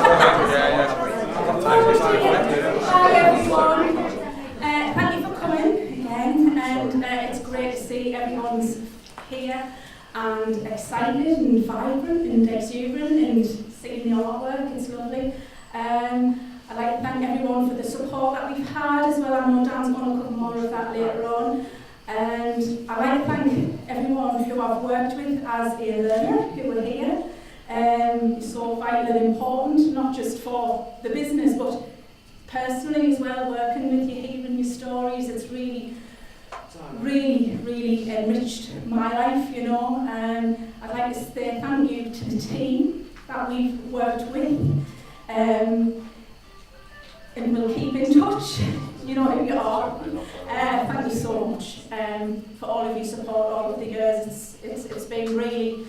Hi everyone. Thank you for coming again, and it's great to see everyone's here and excited and vibrant and exuberant and seeing the artwork. It's lovely. I'd like to thank everyone for the support that we've had as well. I know Dan's going to cover more of that later on. And I'd like to thank everyone who I've worked with as a learner who are here. It's so vital and important, not just for the business, but personally as well, working with you, hearing your stories. It's really enriched my life, you know. I'd like to say thank you to the team that we've worked with. And we'll keep in touch. You know who you are. Thank you so much for all of your support all of the years. It's been really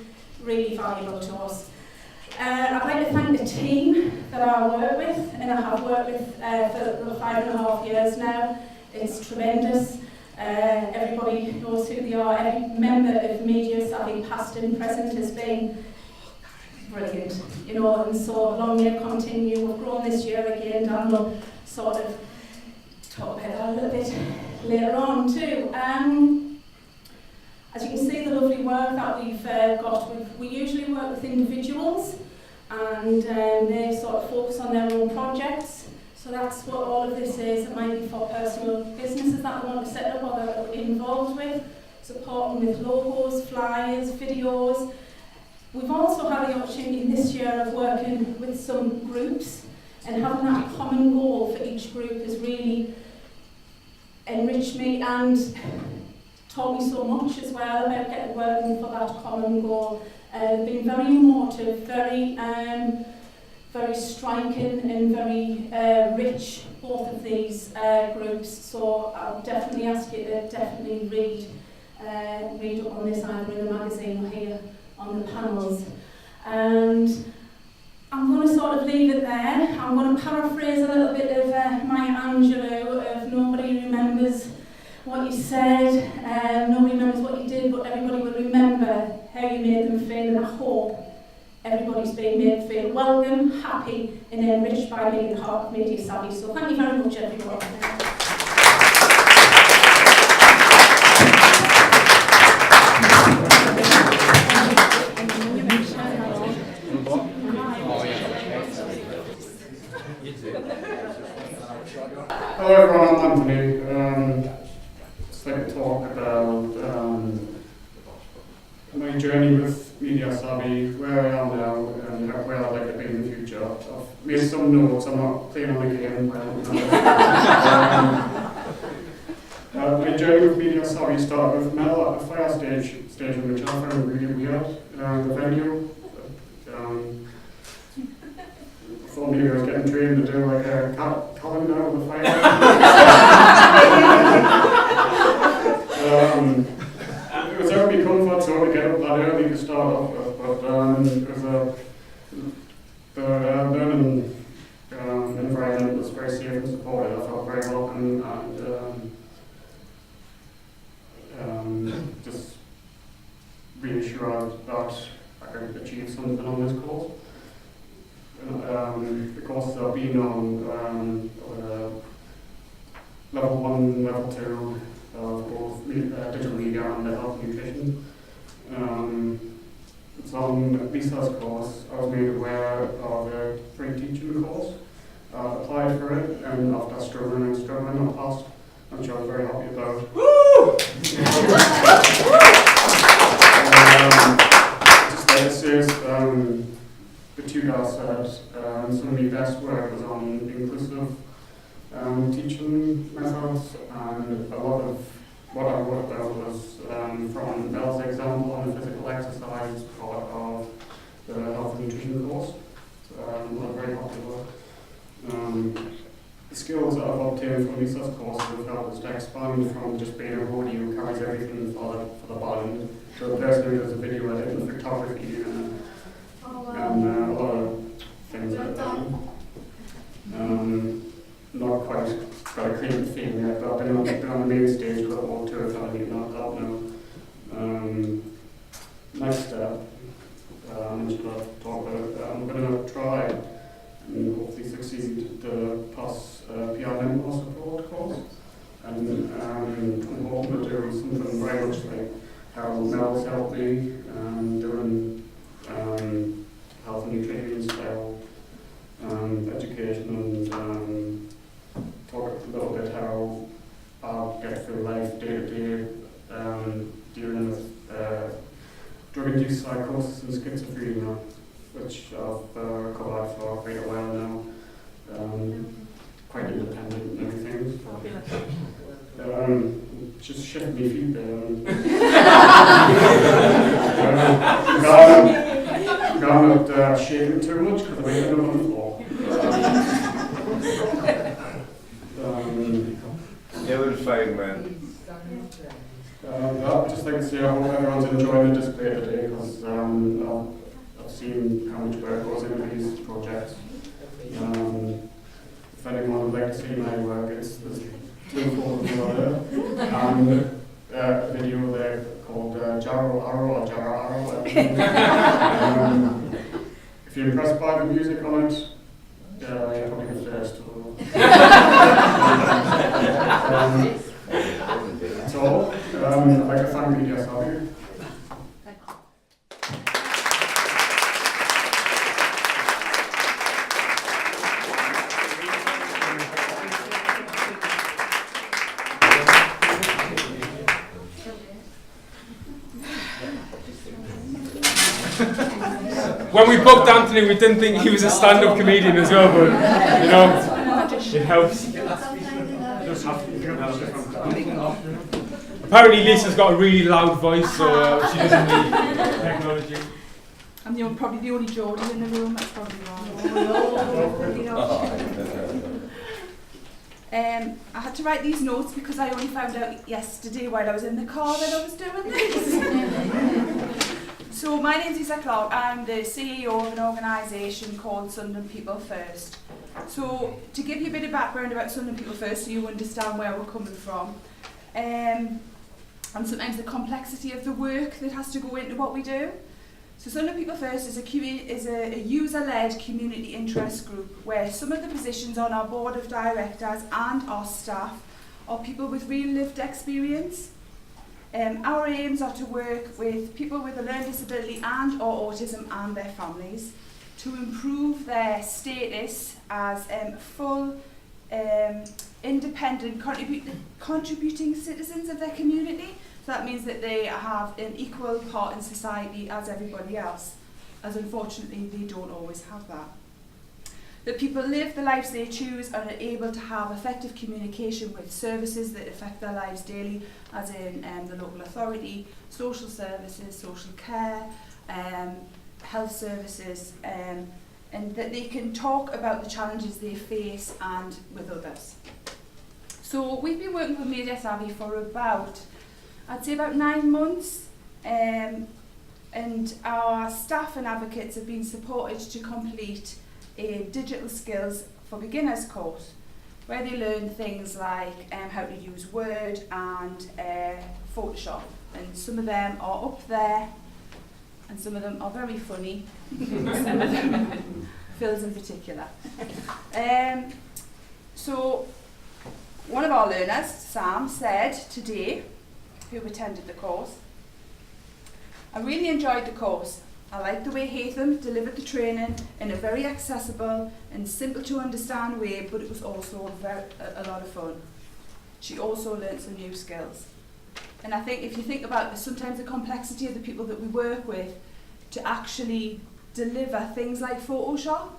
valuable to us. I'd like to thank the team that I work with, and I have worked with for 5.5 years now. It's tremendous. Everybody knows who they are. Every member of Media Savvy, past and present, has been brilliant, you know, and so long may it continue. We've grown this year again, and we'll sort of talk about that a little bit later on too. As you can see, the lovely work that we've got, we usually work with individuals, and they sort of focus on their own projects. So that's what all of this is. It might be for personal businesses that they want to set up or that they're involved with, supporting with logos, flyers, videos. We've also had the opportunity this year of working with some groups, and having that common goal for each group has really enriched me and taught me so much as well about working for that common goal. Been very emotive, very striking and very rich, both of these groups. So I'll definitely ask you to read up on this either in the magazine or here on the panels. And I'm going to sort of leave it there. I'm going to paraphrase a little bit of Maya Angelou of nobody remembers what you said, nobody remembers what you did, but everybody will remember how you made them feel, and I hope everybody's being made feel welcome, happy and enriched by being the heart of Media Savvy. So thank you very much everyone. Hello everyone, I'm Martyn. Just like to talk about my journey with Media Savvy, where I am now, and where I'd like to be in the future. I've made some notes, I'm not playing on the game. My journey with Media Savvy started with Mel at the fire station, which I found really weird. The venue. I thought maybe I was getting trained to do like a calendar of the fire. It was only comfort so to get up that early to start off with, but it was the learning environment was very safe and supportive. I felt very welcome and just reassured that I could achieve something on this course. The courses I've been on level 1, level 2 of both digital media and health and nutrition. It's on Lisa's course. I was made aware of a free teaching course. I applied for it, and after struggling, I passed, which I was very happy about. Just like it says, the tutor said some of my best work was on inclusive teaching methods, and a lot of what I worked out was from Belle's example on the physical exercise part of the health and nutrition course. I'm very happy with the skills that I've obtained from Lisa's course have helped us to expand from just being a roadie who carries everything for the band to a person who does a video edit and photography and a lot of things like that. Not quite got a clean feeling yet, but I've been on the main stage with a whole tour of family, not that now. Next step, which I'll talk about, I'm going to try and and training style education, and talk a little bit how I'll get through life day to day, dealing with drug-induced psychosis and schizophrenia, which I've recovered for quite a while now. Quite independent and everything. Just shift me feet there. I'm not shaking too much because I wake up on the floor. You will find, man. I'd just like to say I hope everyone's enjoying the display today, because I've seen how much work goes into these projects. If anyone would like to see my work, there's 2 photos there, and a video there called Jarro Arrow or Jarro Arrow. If you're impressed by the music on it, you're probably the first to. That's all. I'd like to thank Media Savvy. When we booked Anthony, we didn't think he was a stand-up comedian as well, but you know, it helps. Apparently Lisa's got a really loud voice, so she doesn't need technology. I'm probably the only Geordie in the room, that's probably wrong. I had to write these notes because I only found out yesterday while I was in the car that I was doing this. So my name's Lisa Clark. I'm the CEO of an organisation called Sunderland People First. So to give you a bit of background about Sunderland People First, so you understand where we're coming from, and sometimes the complexity of the work that has to go into what we do. So Sunderland People First is a user-led community interest group where some of the positions on our board of directors and our staff are people with real lived experience. Our aims are to work with people with a learning disability and or autism and their families to improve their status as full, independent, contributing citizens of their community. So that means that they have an equal part in society as everybody else, as unfortunately they don't always have that. That people live the lives they choose and are able to have effective communication with services that affect their lives daily, as in the local authority, social services, social care, health services, and that they can talk about the challenges they face and with others. So we've been working with Media Savvy for about, I'd say about 9 months, and our staff and advocates have been supported to complete a digital skills for beginners course where they learn things like how to use Word and Photoshop, and some of them are up there and some of them are very funny, some of them Phil's in particular. So one of our learners, Sam, said today, who attended the course, I really enjoyed the course. I liked the way Haythem delivered the training in a very accessible and simple to understand way, but it was also a lot of fun. She also learnt some new skills. And I think if you think about sometimes the complexity of the people that we work with, to actually deliver things like Photoshop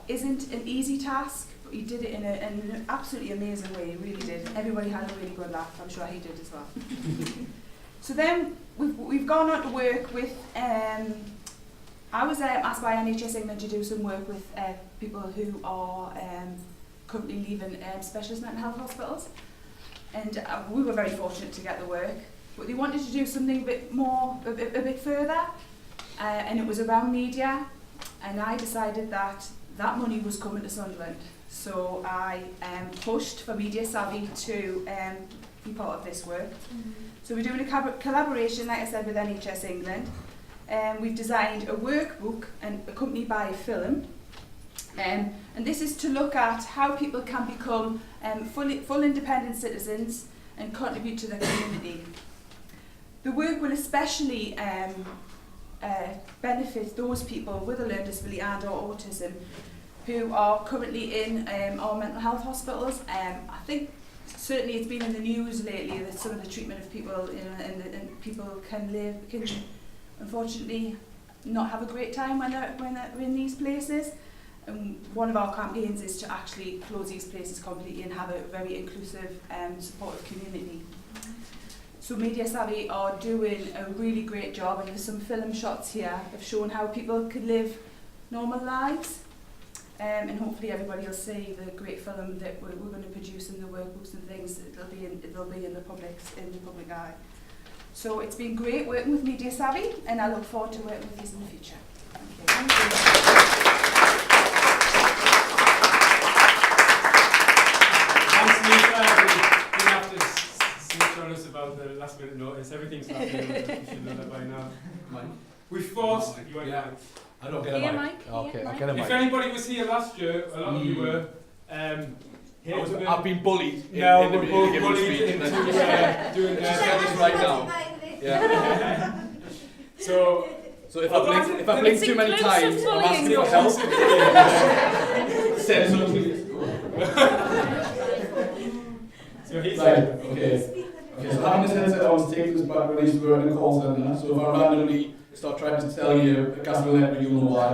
isn't an easy task, but he did it in an absolutely amazing way, he really did. Everybody had a really good laugh, I'm sure he did as well. So then we've gone on to work with, I was asked by NHS England to do some work with people who are currently leaving specialist mental health hospitals, and we were very fortunate to get the work, but they wanted to do something a bit more, a bit further, and it was around media, and I decided that money was coming to Sunderland, so I pushed for Media Savvy to be part of this work. So we're doing a collaboration, like I said, with NHS England. We've designed a workbook and accompanied by a film, and this is to look at how people can become full independent citizens and contribute to the community. The work will especially benefit those people with a learning disability and or autism who are currently in our mental health hospitals. I think certainly it's been in the news lately that some of the treatment of people, and people can unfortunately not have a great time when they're in these places. And one of our campaigns is to actually close these places completely and have a very inclusive, supportive community. So Media Savvy are doing a really great job, and there's some film shots here of showing how people could live normal lives. And hopefully everybody will see the great film that we're going to produce and the workbooks and things. It'll be in the public eye. So it's been great working with Media Savvy, and I look forward to working with you in the future. Thank you. Thanks, Lisa. We have to snitch on us about the last minute notice. Everything's happening. You should know that by now. We forced you. Yeah. I don't get a mic. Okay, I get a mic. If anybody was here last year, a lot of you were. I've been bullied. No, we're both bullied into doing just get this right now. Yeah. So if I blink too many times, I'm asking for help. Send something. So he's right. Okay. So having this headset on, taking us back when I used to work in a call centre. So if I randomly start trying to tell you a Castle letter, you'll know why.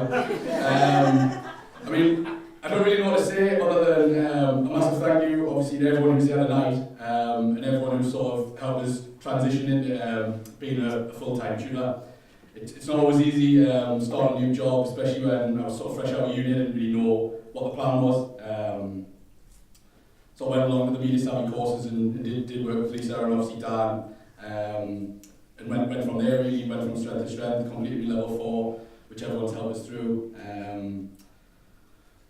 I mean, I don't really know what to say other than a massive thank you, obviously, to everyone who's here tonight, and everyone who sort of helped us transition into being a full-time tutor. It's not always easy starting a new job, especially when I was sort of fresh out of uni and didn't really know what the plan was. So I went along with the Media Savvy courses and did work with Lisa and obviously Dan. And went from there, really went from strength to strength, completed level 4, which everyone's helped us through.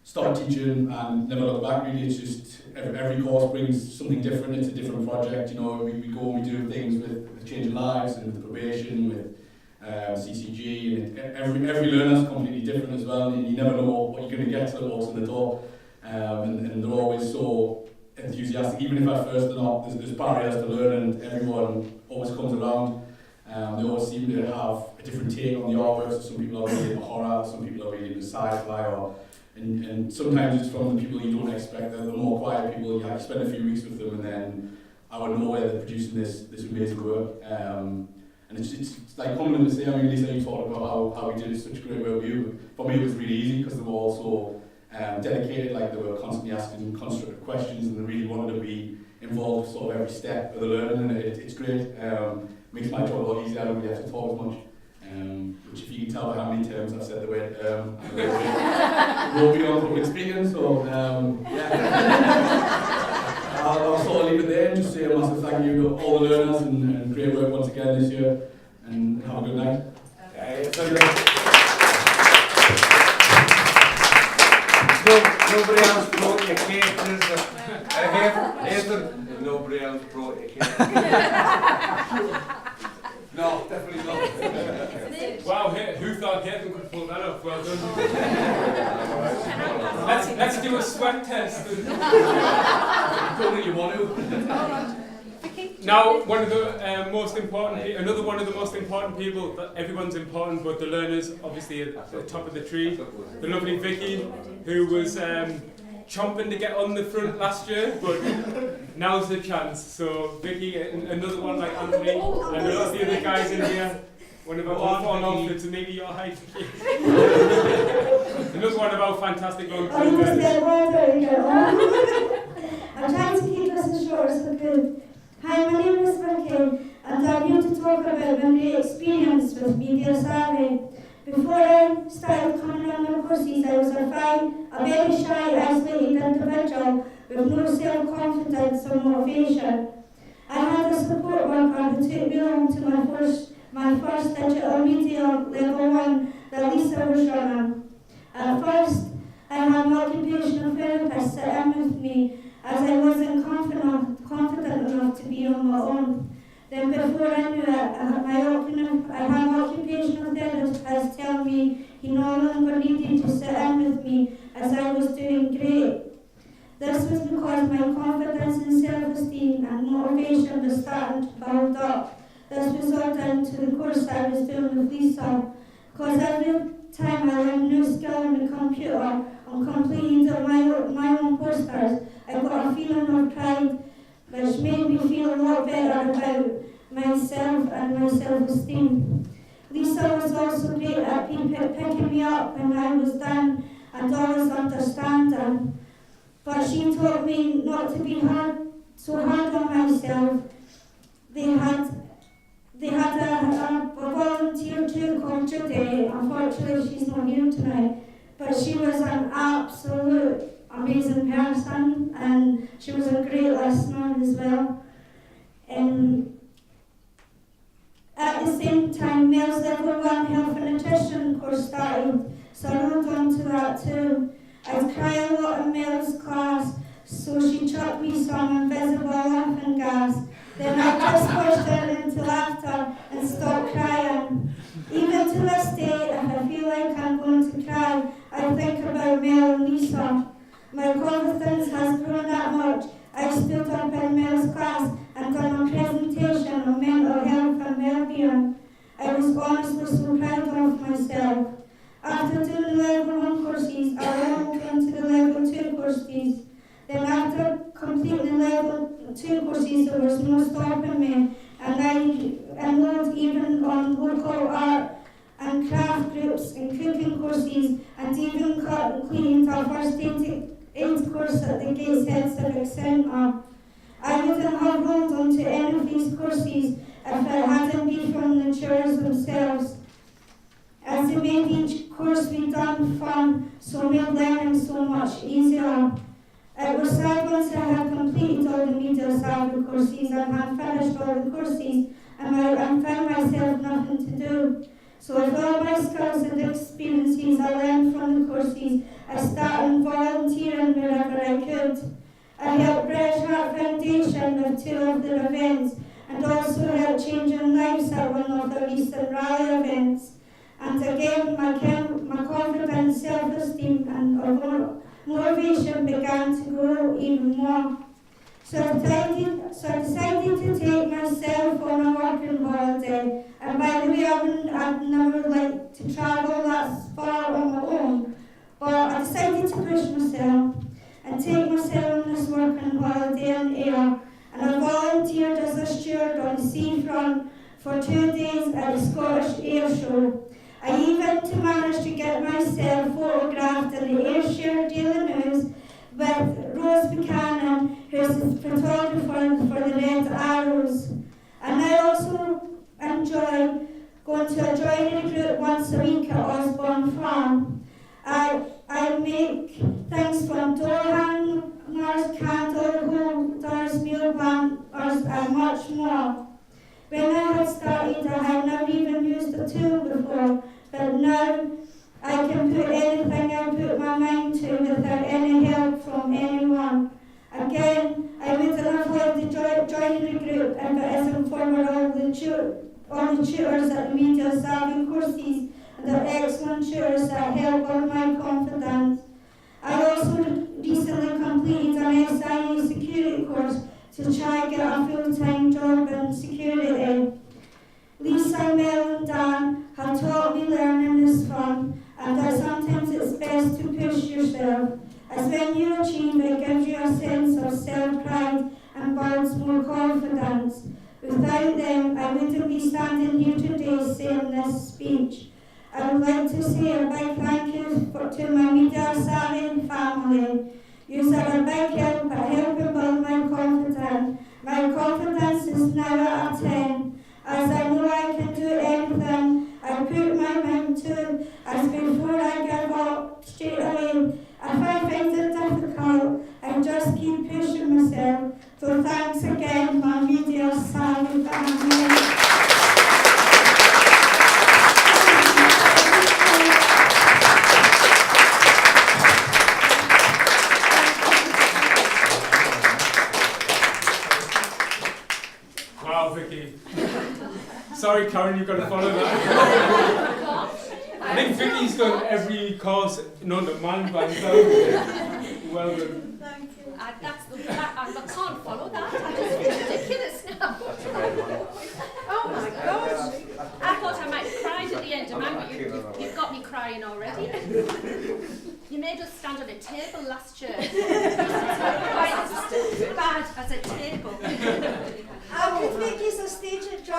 Started teaching and never looked back, really. It's just every course brings something different. It's a different project. You know, we go and we do things with changing lives and with probation, with CCG, and every learner's completely different as well. And you never know what you're going to get till it walks in the door. And they're always so enthusiastic, even if at first they're not. There's barriers to learn, and everyone always comes around. They always seem to have a different take on the artwork. So some people are really into horror, some people are really into sci-fi, and sometimes it's from the people you don't expect. The more quiet people, you spend a few weeks with them, and then out of nowhere they're producing this amazing work. And it's like coming to say, I mean, Lisa, you talked about how we did such great work with you. For me, it was really easy because they were all so dedicated. Like, they were constantly asking constructive questions, and they really wanted to be involved sort of every step of the learning, and it's great. Makes my job a lot easier. I don't really have to talk as much. Which, if you can tell by how many times I've said the word Wellbeing on public speaking, so yeah. I'll sort of leave it there and just say a massive thank you to all the learners, and great work once again this year, and have a good night. Nobody else brought your cake, is there? Haythem, nobody else brought your cake. No, definitely not. Wow, who thought Haythem could pull that off? Well done. Let's do a sweat test. Don't think you want to. Now, one of the most important people, that everyone's important, but the learners obviously at the top of the tree. The lovely Vicky, who was chomping to get on the front last year, but now's the chance. So Vicky, another one like Anthony, and a lot of the other guys in here. One of our fallen off to maybe your height. Another one of our fantastic long term learners. I'm trying to keep this as short as I could. Hi, my name is Vicky, and I'm here to talk about my great experience with Media Savvy. Before I started coming on my courses, I was a very shy, isolated individual with no self-confidence or motivation. I had a support worker who took me on to my first digital media level 1 that Lisa was running. At first, I had an occupational therapist sit in with me as I wasn't confident enough to be on my own. Then before I knew it, I had an occupational therapist tell me he no longer needed to sit in with me as I was doing great. This was because my confidence and self-esteem and motivation was starting to build up. This was all down to the course I was doing with Lisa. because every time I learn a new skill on the computer and completed my own posters, I got a feeling of pride, which made me feel a lot better about myself and my self-esteem. Lisa was also great at picking me up when I was down and always understanding, but she taught me not to be so hard on myself. They had a volunteer too called Tutor. Unfortunately, she's not here tonight, but she was an absolute amazing person, and she was a great listener as well. At the same time, Mel's Level 1 Health and Nutrition course started, so I wrote on to that too. I'd cry a lot in Mel's class, so she chucked me some invisible laughing gas. Then I just pushed her into laughter and stopped crying. Even to this day, if I feel like I'm going to cry, I think about Mel and Lisa. My confidence has grown that much. I stood up in Mel's class and done a presentation on mental health and well-being. I was honestly so proud of myself. After doing the Level 1 courses, I moved into the Level 2 courses. Then after completing the Level 2 courses, there was no stopping me, and I enrolled even on local art and craft groups and cooking courses, and even completed our first aid course at the Gateshead Civic Centre. I wouldn't have rolled onto any of these courses if it hadn't been from the tutors themselves, as they made each course we done fun, so made learning so much easier. It was sad once I had completed all the media savvy courses and had finished all the courses, and I found myself nothing to do. So with all my skills and experiences I learned from the courses, I started volunteering wherever I could. I helped British Heart Foundation with 2 of their events, and also helped changing lives at one of the recent rally events. And again, my confidence, self-esteem and motivation began to grow even more. So I decided to take myself on a working holiday. And by the way, I'd never liked to travel that far on my own, but I decided to push myself and take myself on this working holiday in air. And I volunteered as a steward on the seafront for 2 days at the Scottish Air Show. I even managed to get myself photographed in the Ayrshire Daily News with Rose Buchanan, who's the photographer for the Red Arrows. And I also enjoy going to a joinery group once a week at Osborne Farm. I make things from door hangers, candle holders, meal planters, and much more. When I had started, I had never even used a tool before, but now I can put anything I put my mind to without any help from anyone. Again, I would have loved the joinery group if it isn't for all the tutors at the media savvy courses and the excellent tutors that help build my confidence. I also recently completed an SIA security course to try and get a full-time job in security. Lisa, Mel and Dan have taught me learning is fun, and that sometimes it's best to push yourself, as when you achieve it gives you a sense of self-pride and builds more confidence. Without them, I wouldn't be standing here today saying this speech. I would like to say a big thank you to my media savvy family. You are a big help at helping build my confidence. My confidence is now at a 10, as I know I can do anything I put my mind to, as before I give up straight away. If I find it difficult, I just keep pushing myself. So thanks again, my media savvy family. Wow, Vicky. Sorry, Karen, you've got to follow that. I think Vicky's done every course known to man by himself. Well done. Thank you. I can't follow that. I just feel ridiculous now. Oh my gosh. I thought I might have cried at the end mind, but you've got me crying already. You made us stand on a table last year. Quite as bad as a table. I could make you a stage at Joy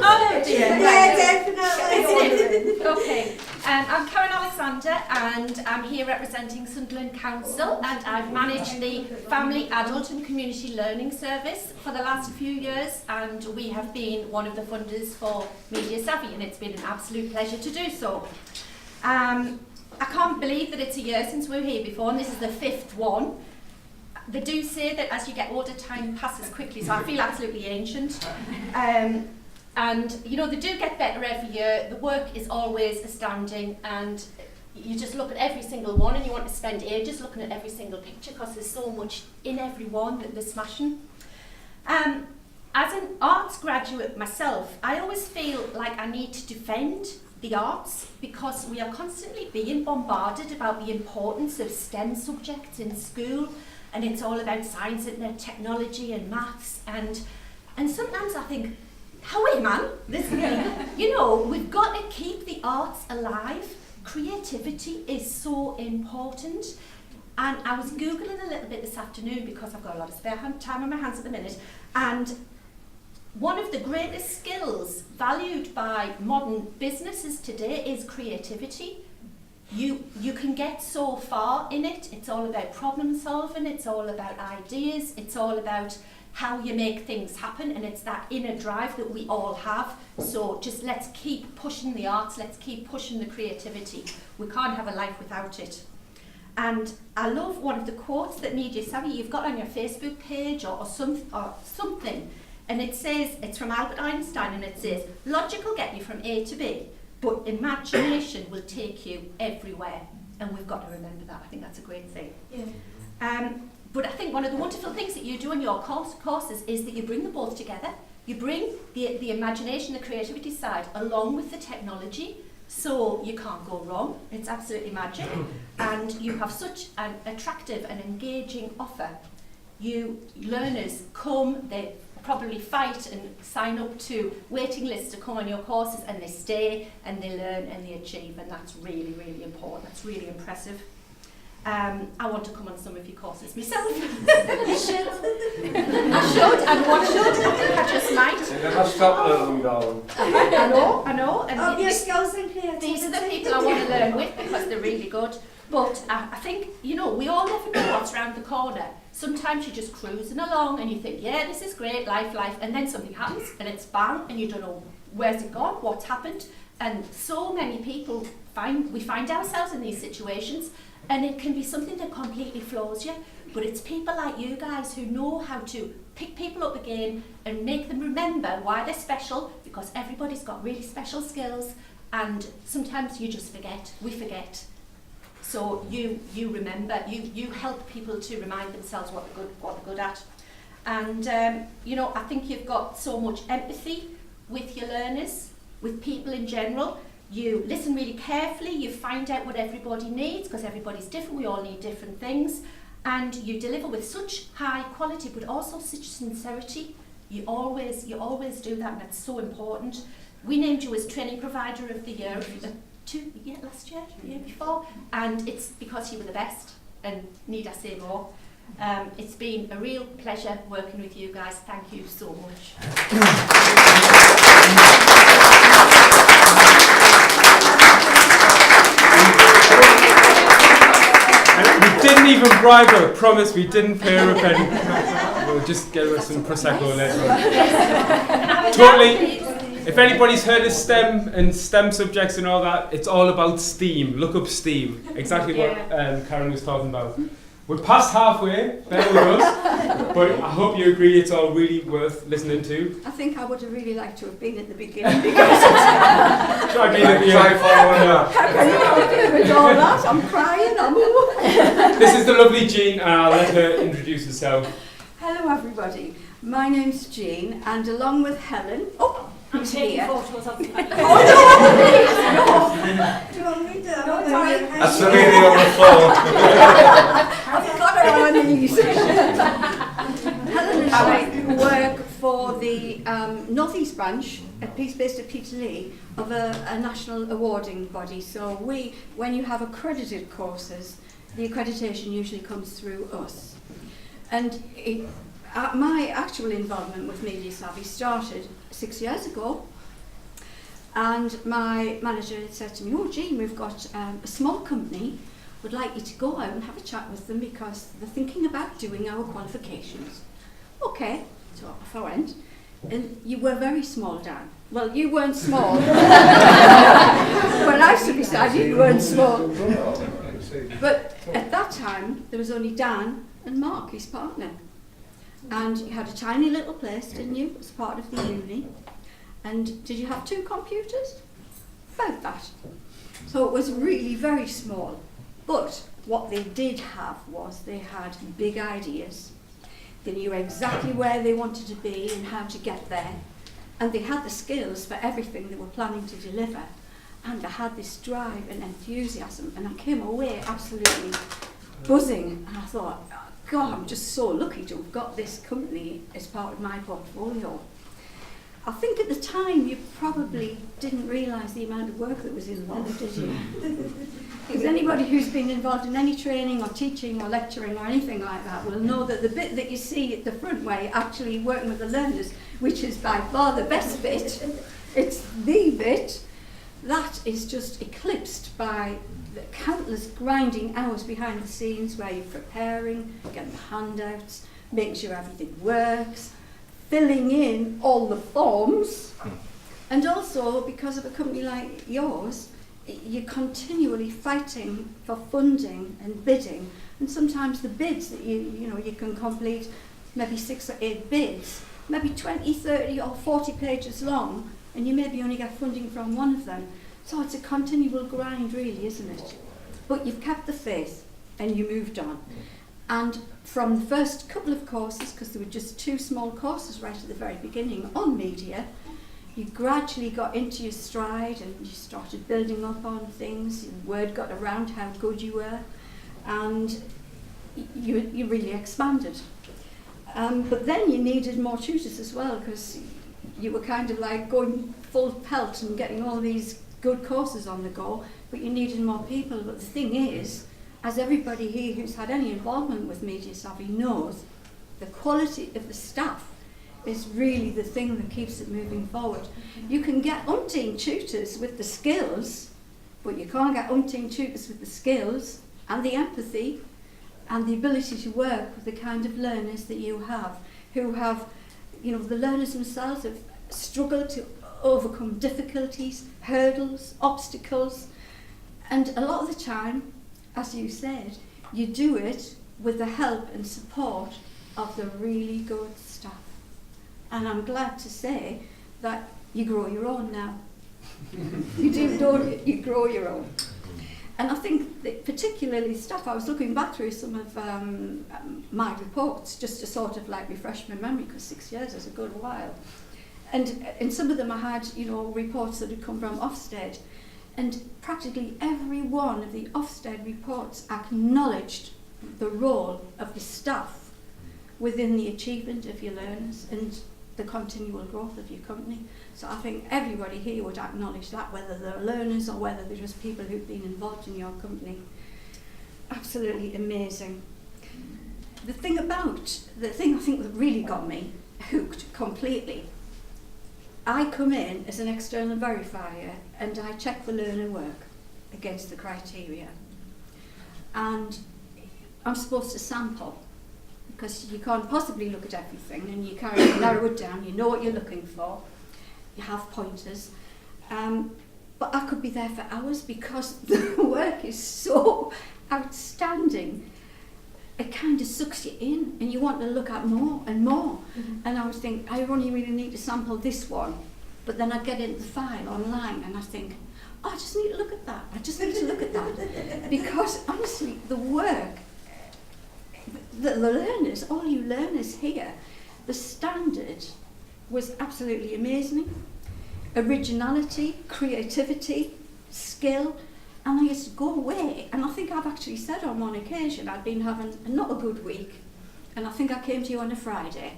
Oh dear. Yeah, definitely. Okay, I'm Karen Alexander and I'm here representing Sunderland Council, and I've managed the Family, Adult and Community Learning Service for the last few years, and we have been one of the funders for Media Savvy, and it's been an absolute pleasure to do so. I can't believe that it's a year since we were here before, and this is the 5th one. They do say that as you get older, time passes quickly, so I feel absolutely ancient. And you know, they do get better every year. The work is always astounding, and you just look at every single one and you want to spend ages looking at every single picture because there's so much in every one that they're smashing. As an arts graduate myself, I always feel like I need to defend the arts because we are constantly being bombarded about the importance of STEM subjects in school, and it's all about science and technology and maths, and sometimes I think, how man, you know, we've got to keep the arts alive. Creativity is so important. And I was Googling a little bit this afternoon because I've got a lot of spare time on my hands at the minute, and one of the greatest skills valued by modern businesses today is creativity. You can get so far in it. It's all about problem solving, it's all about ideas, it's all about how you make things happen, and it's that inner drive that we all have. So just let's keep pushing the arts, let's keep pushing the creativity. We can't have a life without it. And I love one of the quotes that Media Savvy you've got on your Facebook page or something, and it says, it's from Albert Einstein, and it says, logic will get you from A to B, but imagination will take you everywhere. And we've got to remember that. I think that's a great thing. Yeah. But I think one of the wonderful things that you do in your courses is that you bring them both together. You bring the imagination, the creativity side, along with the technology, so you can't go wrong. It's absolutely magic. And you have such an attractive and engaging offer. You learners come, they probably fight and sign up to waiting lists to come on your courses, and they stay and they learn and they achieve, and that's really, really important. That's really impressive. I want to come on some of your courses myself. I should, and what should, I just might. You never stop learning, darling. I know. And your skills and creativity. These are the people I want to learn with because they're really good. But I think, you know, we all never know what's around the corner. Sometimes you're just cruising along and you think, yeah, this is great, life, and then something happens and it's bang, and you don't know where's it gone, what's happened. And so many people we find ourselves in these situations, and it can be something that completely floors you, but it's people like you guys who know how to pick people up again and make them remember why they're special, because everybody's got really special skills, and sometimes you just forget, we forget. So you remember, you help people to remind themselves what they're good at. And you know, I think you've got so much empathy with your learners, with people in general. You listen really carefully, you find out what everybody needs, because everybody's different, we all need different things, and you deliver with such high quality but also such sincerity. You always do that, and that's so important. We named you as Training Provider of the Year last year, the year before, and it's because you were the best, and need I say more. It's been a real pleasure working with you guys. Thank you so much. We didn't even bribe her, promise we didn't pay her a penny. We'll just give her some Prosecco later on. Totally, if anybody's heard of STEM and STEM subjects and all that, it's all about STEAM. Look up STEAM, exactly what Karen was talking about. We're past halfway, bear with us, but I hope you agree it's all really worth listening to. I think I would have really liked to have been at the beginning because Try being at the end. how can you help me with all that? I'm crying, This is the lovely Jean, and I'll let her introduce herself. Hello everybody, my name's Jean, and along with Helen, I'm taking photos of you. That's the lady on the floor. I've got her on her knees. Helen and I work for the North East branch, based at Peterlee, of a national awarding body. So when you have accredited courses, the accreditation usually comes through us. And my actual involvement with Media Savvy started 6 years ago. And my manager had said to me, oh, Jean, we've got a small company, would like you to go out and have a chat with them because they're thinking about doing our qualifications. Okay, so off I went. And you were very small, Dan. Well, you weren't small. When I stood beside you, you weren't small. But at that time, there was only Dan and Mark, his partner. And you had a tiny little place, didn't you, as part of the uni? And did you have 2 computers? About that. So it was really very small. But what they did have was they had big ideas. They knew exactly where they wanted to be and how to get there. And they had the skills for everything they were planning to deliver. And they had this drive and enthusiasm. And I came away absolutely buzzing. And I thought, oh, God, I'm just so lucky to have got this company as part of my portfolio. I think at the time you probably didn't realise the amount of work that was involved, did you? Because anybody who's been involved in any training or teaching or lecturing or anything like that will know that the bit that you see at the front where you're actually working with the learners, which is by far the best bit, it's the bit, that is just eclipsed by the countless grinding hours behind the scenes where you're preparing, getting the handouts, making sure everything works, filling in all the forms, and also because of a company like yours, you're continually fighting for funding and bidding, and sometimes the bids that you can complete, maybe 6 or 8 bids, maybe 20, 30 or 40 pages long, and you maybe only get funding from one of them. So it's a continual grind really, isn't it? But you've kept the faith and you moved on. And from the first couple of courses, because there were just 2 small courses right at the very beginning on media, you gradually got into your stride and you started building up on things, and word got around how good you were, and you really expanded. But then you needed more tutors as well, because you were kind of like going full pelt and getting all these good courses on the go, but you needed more people. But the thing is, as everybody here who's had any involvement with Media Savvy knows, the quality of the staff is really the thing that keeps it moving forward. You can get umpteen tutors with the skills, but you can't get umpteen tutors with the skills and the empathy and the ability to work with the kind of learners that you have, who have, the learners themselves have struggled to overcome difficulties, hurdles, obstacles, and a lot of the time, as you said, you do it with the help and support of the really good staff. And I'm glad to say that you grow your own now. You do, don't you? You grow your own. And I think that particularly staff, I was looking back through some of my reports just to sort of like refresh my memory, because 6 years is a good while. And in some of them I had, reports that had come from Ofsted, and practically every one of the Ofsted reports acknowledged the role of the staff within the achievement of your learners and the continual growth of your company. So I think everybody here would acknowledge that, whether they're learners or whether they're just people who've been involved in your company. Absolutely amazing. The thing I think that really got me hooked completely, I come in as an external verifier and I check the learner work against the criteria. And I'm supposed to sample, because you can't possibly look at everything, and you kind of narrow it down, you know what you're looking for, you have pointers. But I could be there for hours because the work is so outstanding. It kind of sucks you in and you want to look at more and more. Mm-hmm. And I was thinking, I only really need to sample this one. But then I'd get into the file online and I think, I just need to look at that. I just need to look at that. Because honestly, the work, the learners, all you learners here, the standard was absolutely amazing. Originality, creativity, skill. And I used to go away, and I think I've actually said on one occasion I'd been having not a good week, and I think I came to you on a Friday,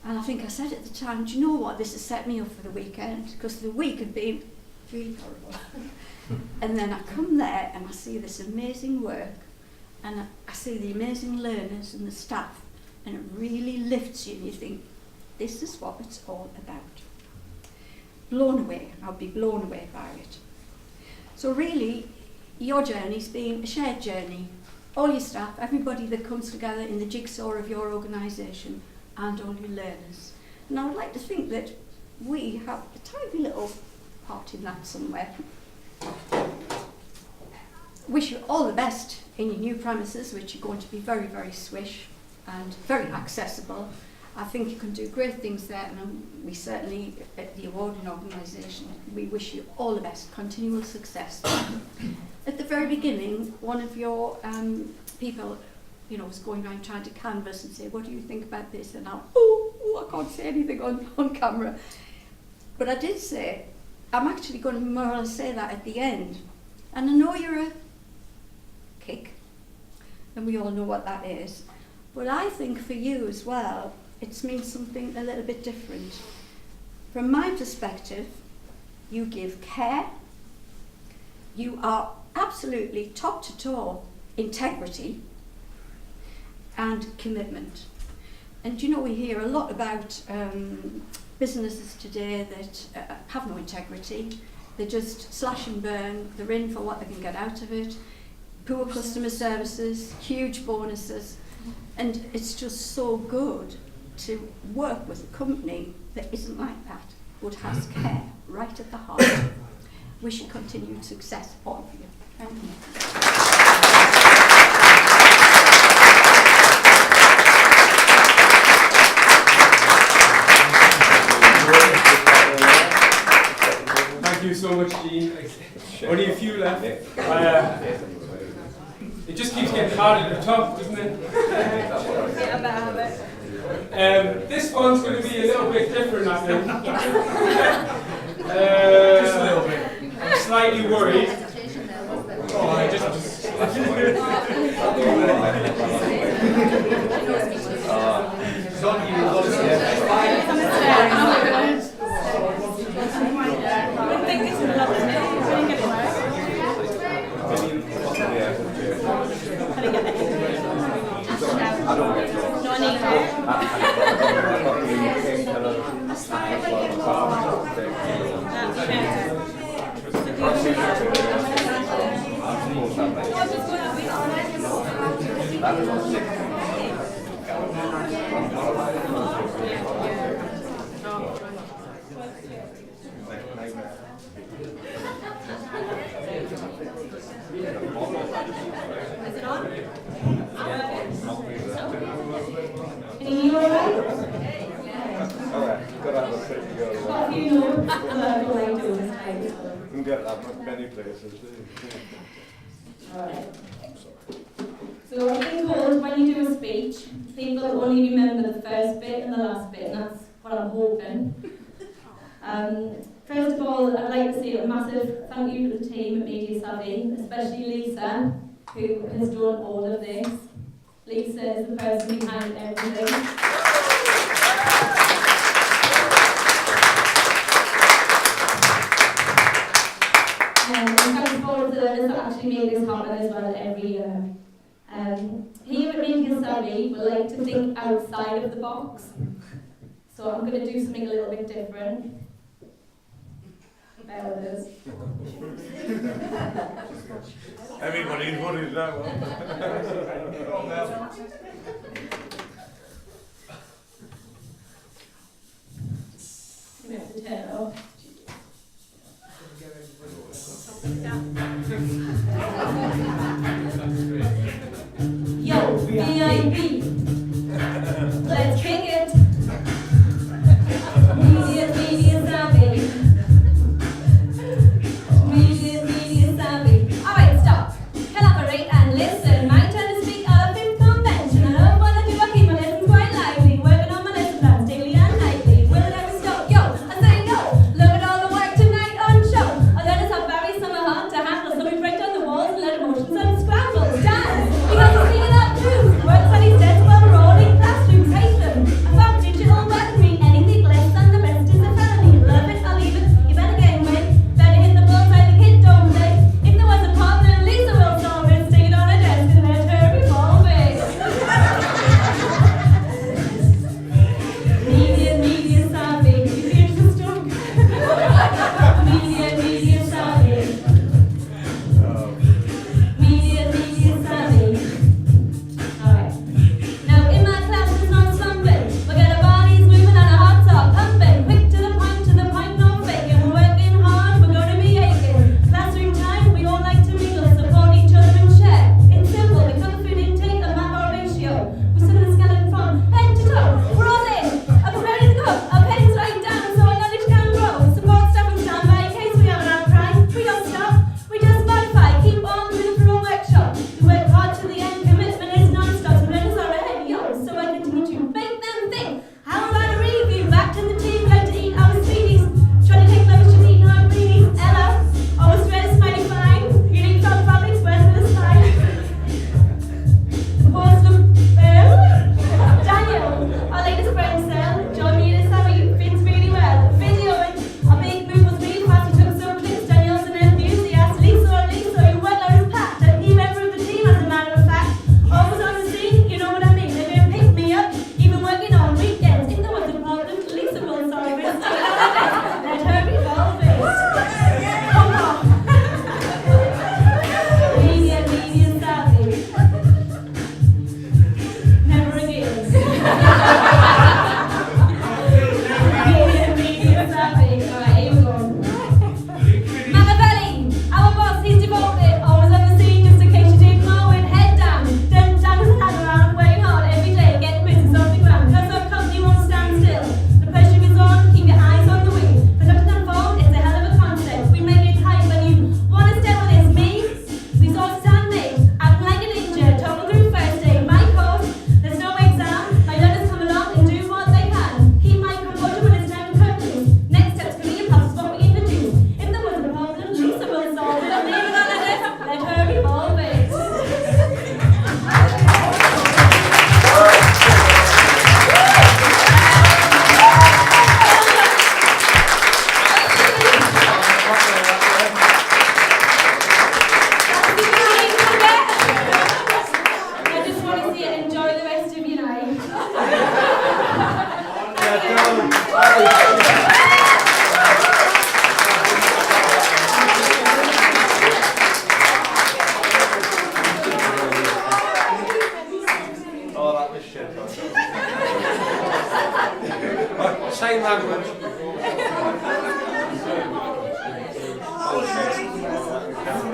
And I think I said at the time, do you know what, this has set me up for the weekend, because the week had been really horrible. And then I come there and I see this amazing work, and I see the amazing learners and the staff, and it really lifts you and you think, this is what it's all about. Blown away, I'll be blown away by it. So really, your journey's been a shared journey. All your staff, everybody that comes together in the jigsaw of your organisation, and all your learners. And I would like to think that we have a tiny little part in that somewhere. Wish you all the best in your new premises, which are going to be very, very swish and very accessible. I think you can do great things there, and we certainly, at the awarding organisation, we wish you all the best, continual success. At the very beginning, one of your people, you know, was going around trying to canvass and say, what do you think about this? And I I can't say anything on camera. But I did say, I'm actually going to more or less say that at the end. And I know you're a kick, and we all know what that is. But I think for you as well, it means something a little bit different. From my perspective, you give care, you are absolutely top to toe integrity and commitment. And you know, we hear a lot about businesses today that have no integrity. They just slash and burn, they're in for what they can get out of it. Poor customer services, huge bonuses. And it's just so good to work with a company that isn't like that, but has care right at the heart. Wish you continued success, all of you. Thank you. Thank you so much, Jean. Only a few left. It just keeps getting harder at the top, doesn't it? This one's going to be a little bit different, I think. Just a little bit. I'm slightly worried. So I've been told when you do a speech, people only remember the first bit and the last bit, and that's what I'm hoping. First of all, I'd like to say a massive thank you to the team at Media Savvy, especially Lisa, who has done all of this. Lisa is the person behind everything. And thanks to all of the learners that actually make this happen as well every year. Here at Media Savvy, we like to think outside of the box. So I'm going to do something a little bit different. Bear with us. Everybody's worried that one. We have to turn it off. Yo, VIP. Let's kick it. Media Savvy. Media Savvy. Alright, stop. Collaborate and listen. My turn to speak out of fifth convention. I don't want to do I keep my lessons quite lively. Working on my lesson plans daily and nightly. Will it ever stop? Yo, I say no. Look I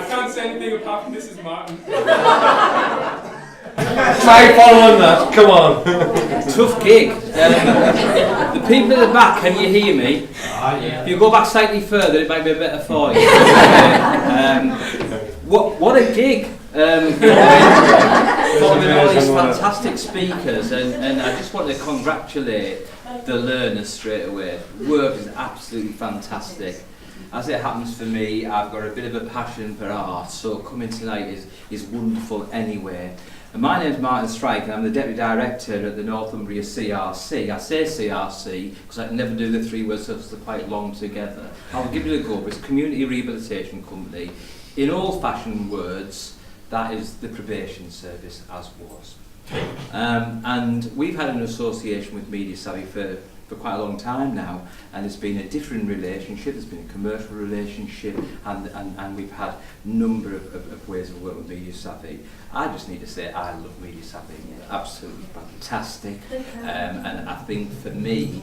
can't say anything apart from this is Martyn. Try following that, come on. Tough gig. The people at the back, can you hear me? If you go back slightly further, it might be a better for you. What a gig! Following all these fantastic speakers, and I just want to congratulate the learners straight away. Work is absolutely fantastic. As it happens for me, I've got a bit of a passion for art, so coming tonight is wonderful anyway. And my name's Martyn Strike, and I'm the Deputy Director at the Northumbria CRC. I say CRC because I can never do the three words because they're quite long together. I'll give it a go, but it's Community Rehabilitation Company. In old-fashioned words, that is the probation service as was. And we've had an association with Media Savvy for quite a long time now, and it's been a different relationship. It's been a commercial relationship, and we've had a number of ways of working with Media Savvy. I just need to say I love Media Savvy. Absolutely fantastic. And I think for me,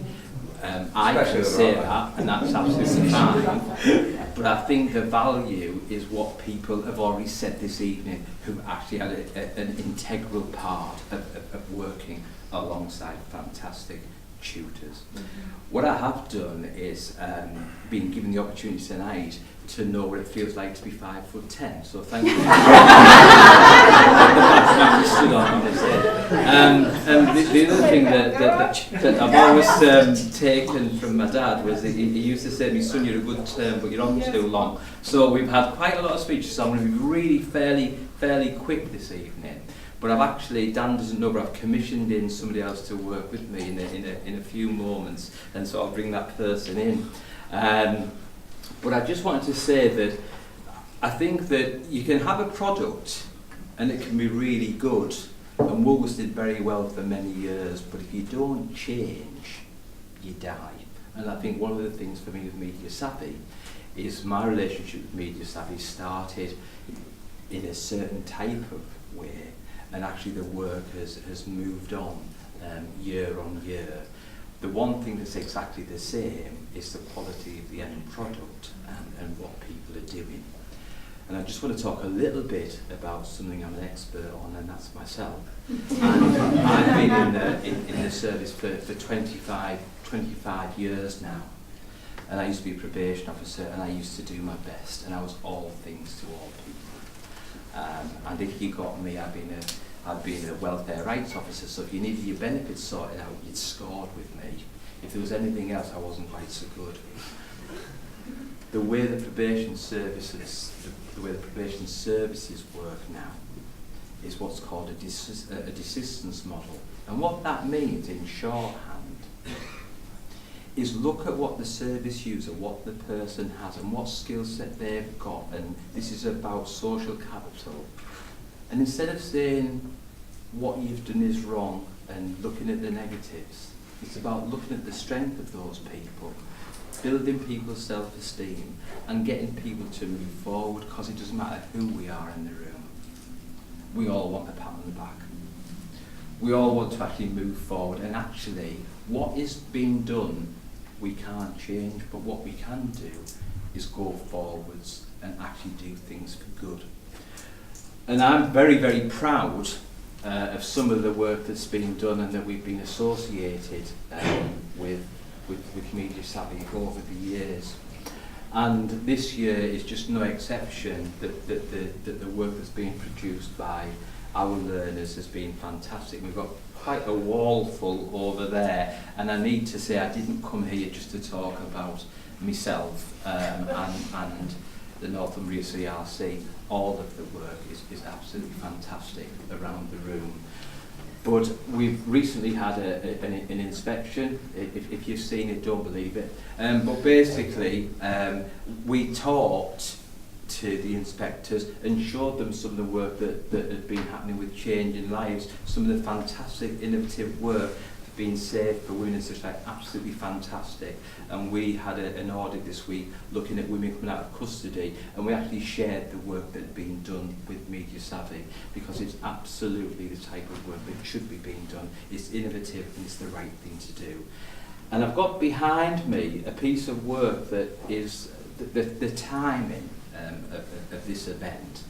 I can say that, and that's absolutely fine. But I think the value is what people have already said this evening, who actually had an integral part of working alongside fantastic tutors. What I have done is been given the opportunity tonight to know what it feels like to be 5'10". So thank you. The other thing that I've always taken from my dad was that he used to say to me, "Son, you're a good term, but you're on too long." So we've had quite a lot of speeches, so I'm going to be really fairly quick this evening. But I've actually, Dan doesn't know, but I've commissioned in somebody else to work with me in a few moments, and so I'll bring that person in. But I just wanted to say that I think that you can have a product and it can be really good, and Woolworths did very well for many years, but if you don't change, you die. And I think one of the things for me with Media Savvy is my relationship with Media Savvy started in a certain type of way, and actually the work has moved on year on year. The one thing that's exactly the same is the quality of the end product and what people are doing. And I just want to talk a little bit about something I'm an expert on, and that's myself. And I've been in the service for 25 25 years now. And I used to be a probation officer, and I used to do my best, and I was all things to all people. And if you got me, I'd been a welfare rights officer, so if you needed your benefits sorted out, you'd scored with me. If there was anything else, I wasn't quite so good. The way the probation services, work now is what's called a desistance model. And what that means in shorthand is look at what the service user, what the person has, and what skill set they've got. And this is about social capital. And instead of saying what you've done is wrong and looking at the negatives, it's about looking at the strength of those people, building people's self-esteem and getting people to move forward, because it doesn't matter who we are in the room. We all want a pat on the back. We all want to actually move forward, and actually what is being done we can't change, but what we can do is go forwards and actually do things for good. And I'm very, very proud of some of the work that's been done and that we've been associated with Media Savvy over the years. And this year is just no exception that the work that's being produced by our learners has been fantastic. We've got quite a wall full over there, and I need to say I didn't come here just to talk about myself and the Northumbria CRC. All of the work is absolutely fantastic around the room. But we've recently had an inspection. If you've seen it, don't believe it. But basically, we talked to the inspectors and showed them some of the work that had been happening with changing lives, some of the fantastic innovative work being safe for women and such like, absolutely fantastic. And we had an audit this week looking at women coming out of custody, and we actually shared the work that had been done with Media Savvy, because it's absolutely the type of work that should be being done. It's innovative and it's the right thing to do. And I've got behind me a piece of work that is the timing of this event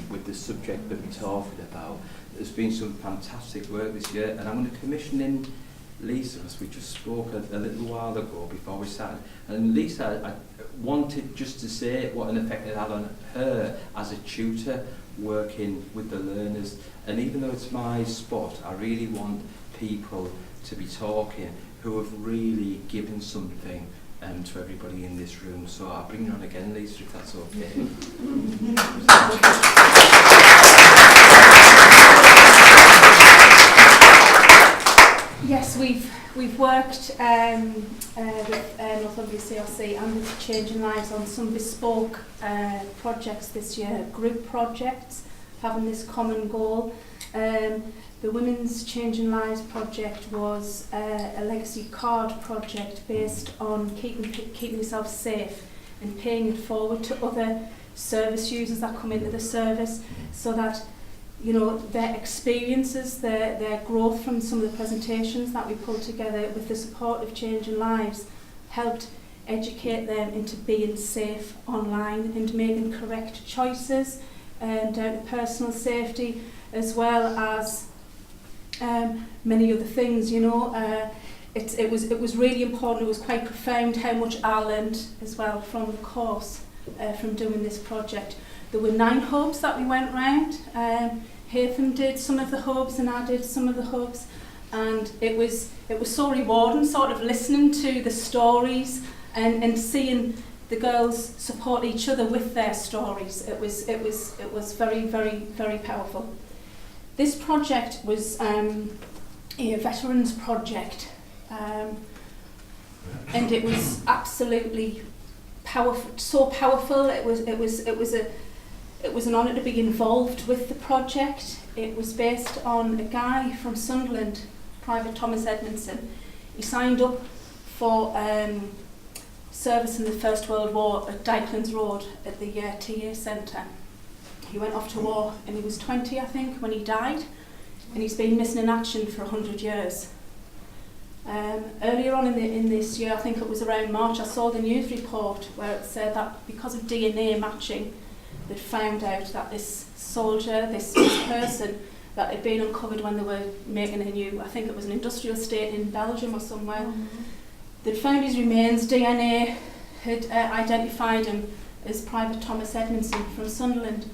with the subject that we're talking about. There's been some fantastic work this year, and I'm going to commission in Lisa, as we just spoke a little while ago before we started. And Lisa, I wanted just to say what an effect it had on her as a tutor working with the learners. And even though it's my spot, I really want people to be talking who have really given something to everybody in this room. So I'll bring you on again, Lisa, if that's okay. Yes, we've worked with Northumberland CRC and with Changing Lives on some bespoke projects this year, group projects, having this common goal. The Women's Changing Lives project was a legacy card project based on keeping yourself safe and paying it forward to other service users that come into the service, so that, you know, their experiences, their growth from some of the presentations that we pulled together with the support of Changing Lives helped educate them into being safe online and making correct choices down to personal safety, as well as many other things. You know, it was really important. It was quite profound how much I learned as well from the course from doing this project. There were 9 hubs that we went round. Haythem did some of the hubs and I did some of the hubs, and it was so rewarding, sort of listening to the stories and seeing the girls support each other with their stories. It was very, very, very powerful. This project was a veterans project, and it was absolutely powerful. So powerful. It was an honour to be involved with the project. It was based on a guy from Sunderland, Private Thomas Edmondson. He signed up for service in the First World War at Dykelands Road at the TA Centre. He went off to war and he was 20, I think, when he died, and he's been missing in action for 100 years. Earlier on in this year, I think it was around March, I saw the news report where it said that because of DNA matching, they'd found out that this soldier, this person, that had been uncovered when they were making a new, I think it was an industrial estate in Belgium or somewhere. Mm-hmm. They'd found his remains. DNA had identified him as Private Thomas Edmondson from Sunderland.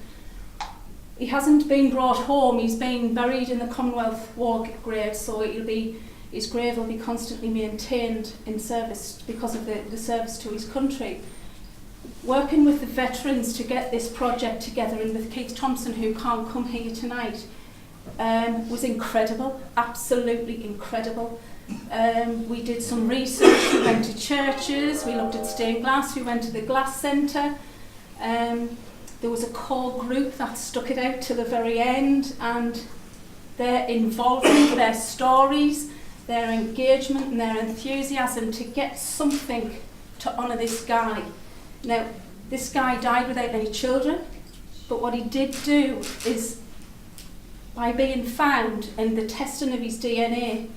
He hasn't been brought home. He's been buried in the Commonwealth War grave, so his grave will be constantly maintained in service because of the service to his country. Working with the veterans to get this project together, and with Keith Thompson, who can't come here tonight, was incredible, absolutely incredible. We did some research, we went to churches, we looked at stained glass, we went to the Glass Centre. There was a core group that stuck it out to the very end, and their involvement, their stories, their engagement and their enthusiasm to get something to honour this guy. Now, this guy died without any children, but what he did do is, by being found and the testing of his DNA,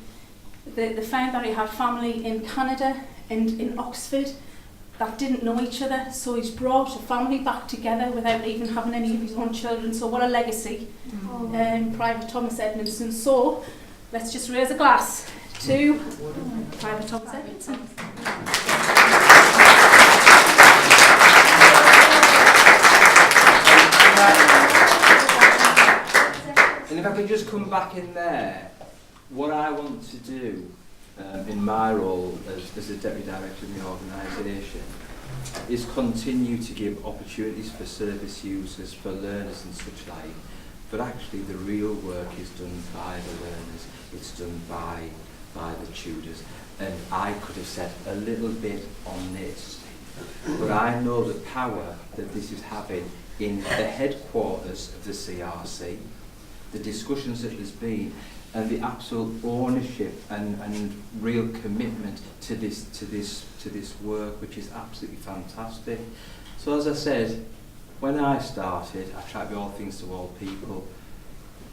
they found that he had family in Canada and in Oxford that didn't know each other, so he's brought a family back together without even having any of his own children. So what a legacy, Private Thomas Edmondson. So let's just raise a glass to Private Thomas Edmondson. And if I could just come back in there, what I want to do in my role as the Deputy Director of the organisation is continue to give opportunities for service users, for learners and such like, but actually the real work is done by the learners, it's done by the tutors. And I could have said a little bit on this, but I know the power that this is having in the headquarters of the CRC, the discussions that there's been, and the absolute ownership and real commitment to this work, which is absolutely fantastic. So as I said, when I started, I tried to be all things to all people.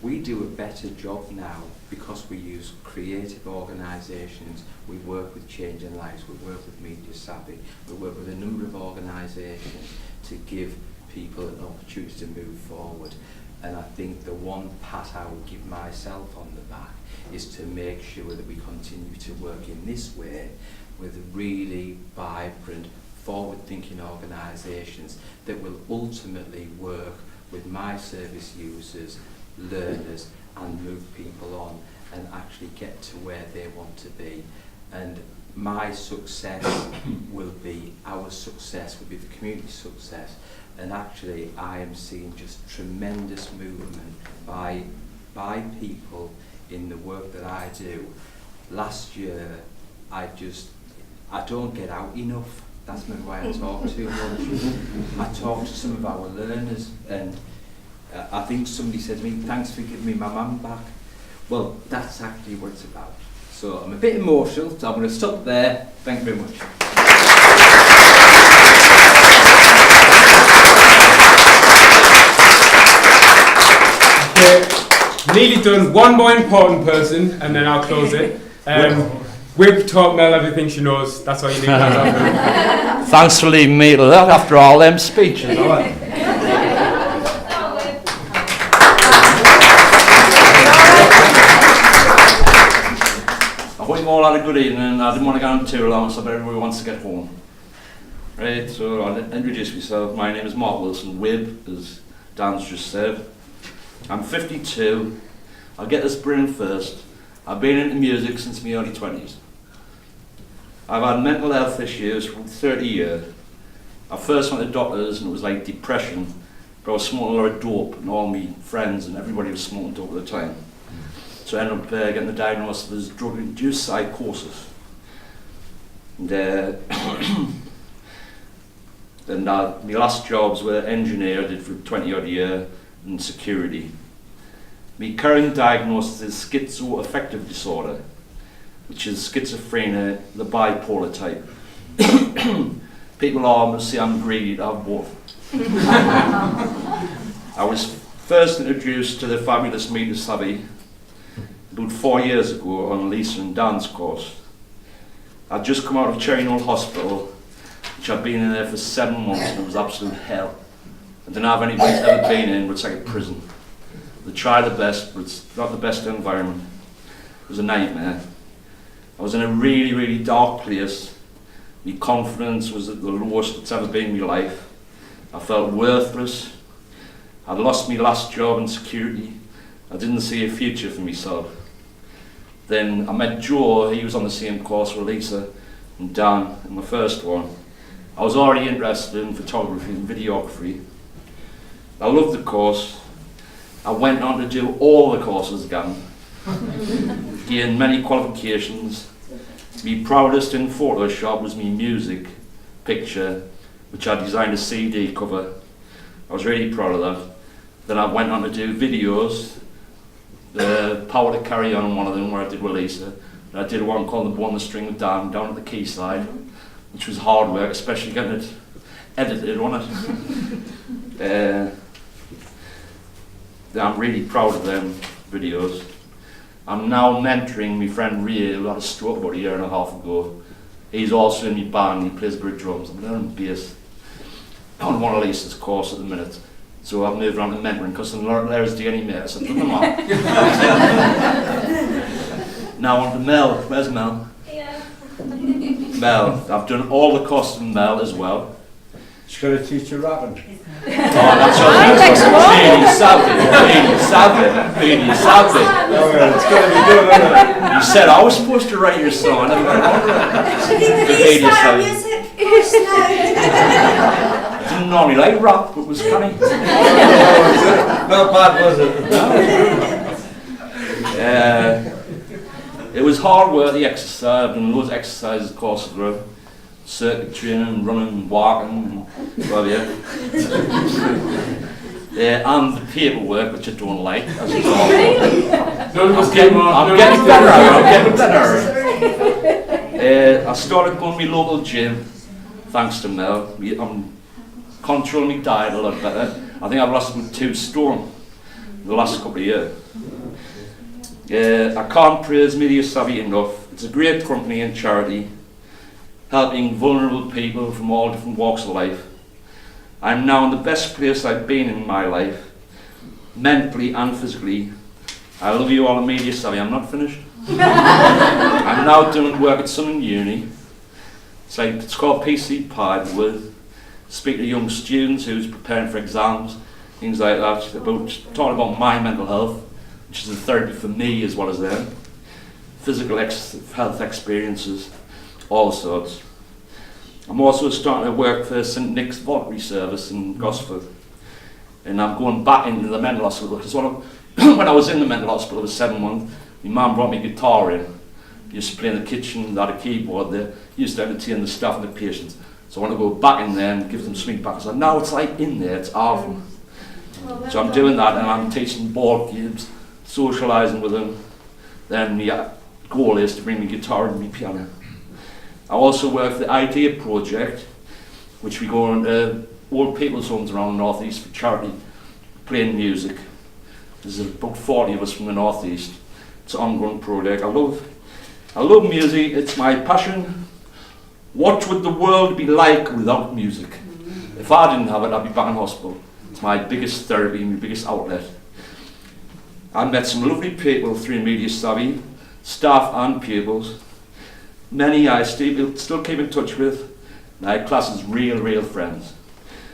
We do a better job now because we use creative organisations, we work with Changing Lives, we work with Media Savvy, we work with a number of organisations to give people an opportunity to move forward. And I think the one pat I would give myself on the back is to make sure that we continue to work in this way with really vibrant, forward-thinking organisations that will ultimately work with my service users, learners, and move people on and actually get to where they want to be. And my success will be, our success will be the community success. And actually I am seeing just tremendous movement by people in the work that I do. Last year I don't get out enough. That's maybe why I talk too much. I talk to some of our learners, and I think somebody said to me, thanks for giving me my mum back. Well, that's actually what it's about. So I'm a bit emotional, so I'm going to stop there. Thank you very much. Nearly done. One more important person, and then I'll close it. We've taught Mel everything she knows. That's all you need to know. Thanks for leaving me to that after all them speeches. I hope you all had a good evening. I didn't want to go on too long, so everybody wants to get home. Right, so I'll introduce myself. My name is Mark Wilson, WIB, as Dan's just said. I'm 52. I'll get this brain first. I've been into music since my early 20s. I've had mental health issues for 30 years. I first went to doctors and it was like depression, but I was smoking a lot of dope and all my friends and everybody was smoking dope at the time. So I ended up getting the diagnosis as drug-induced psychosis. And then my last jobs were engineer, I did for 20 odd years, and security. My current diagnosis is schizoaffective disorder, which is schizophrenia, the bipolar type. People almost say I'm greedy to have both. I was first introduced to the fabulous Media Savvy about 4 years ago on Lisa and Dan's course. I'd just come out of Cherry Knoll Hospital, which I'd been in there for 7 months, and it was absolute hell. I don't know if anybody's ever been in, but it's like a prison. They try the best, but it's not the best environment. It was a nightmare. I was in a really, really dark place. My confidence was at the lowest it's ever been in my life. I felt worthless. I'd lost my last job in security. I didn't see a future for myself. Then I met Joe, he was on the same course with Lisa and Dan in the first one. I was already interested in photography and videography. I loved the course. I went on to do all the courses again, gained many qualifications. My proudest in Photoshop was my music picture, which I designed a CD cover. I was really proud of that. Then I went on to do videos, the Power to Carry On one of them where I did with Lisa. And I did one called The One the String of down at the Quayside, which was hard work, especially getting it edited, wasn't it? I'm really proud of them videos. I'm now mentoring my friend Ray, who had a stroke about a year and a half ago. He's also in my band, he plays a bit of drums. I'm learning bass on one of Lisa's course at the minute. So I've moved on to mentoring because there's the any mate. I said, look at Now on to Mel. Where's Mel? Yeah. Mel. I've done all the courses with Mel as well. She's going to teach you rapping. Oh, that's all. Really savvy. It's going to be good, isn't it? You said I was supposed to write your song. She did release that music course now. I didn't normally like rap, but it was funny. Not bad, was it? It was hard work, the exercise. I've done loads of exercises, courses were circuit training, running, walking, well, yeah. and the paperwork, which I don't like. As it's all. I'm getting better. I started going to my local gym, thanks to Mel. I'm controlling my diet a lot better. I think I've lost about 2 stone in the last couple of years. I can't praise Media Savvy enough. It's a great company and charity, helping vulnerable people from all different walks of life. I'm now in the best place I've been in my life, mentally and physically. I love you all in Media Savvy. I'm not finished. I'm now doing work at Sunderland Uni. It's called PC Pie, with speak to young students who's preparing for exams, things like that, talking about my mental health, which is a therapy for me as well as them, physical health experiences, all sorts. I'm also starting to work for St Nick's Voluntary Service in Gosford, and I'm going back into the mental hospital because when I was in the mental hospital, I was 7 months. My mum brought me a guitar in. Used to play in the kitchen, had a keyboard there. Used to entertain the staff and the patients. So I want to go back in there and give them swing back. So now it's like in there, it's awful. So I'm doing that, and I'm teaching board games, socialising with them. Then the goal is to bring my guitar and my piano. I also work for the Idea Project, which we go into old people's homes around the North East for charity, playing music. There's about 40 of us from the North East. It's an ongoing project. I love music, it's my passion. What would the world be like without music? If I didn't have it, I'd be back in hospital. It's my biggest therapy, my biggest outlet. I met some lovely people through Media Savvy, staff and pupils. Many I still keep in touch with. My class is real friends.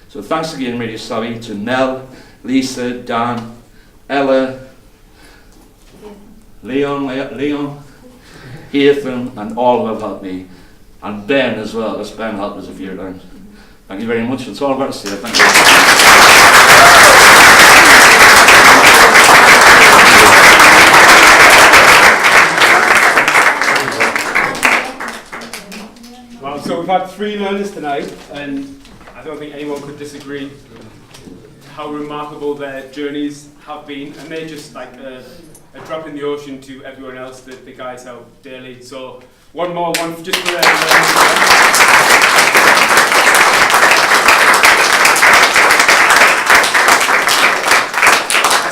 So thanks again, Media Savvy, to Mel, Lisa, Dan, Ella, Leon, Haythem, and all who have helped me. And Ben as well, because Ben helped us a few times. Thank you very much. That's all I've got to say. Thank you. Well, so we've had 3 learners tonight, and I don't think anyone could disagree how remarkable their journeys have been, and they're just like a drop in the ocean to everyone else that the guys help daily. So one just for their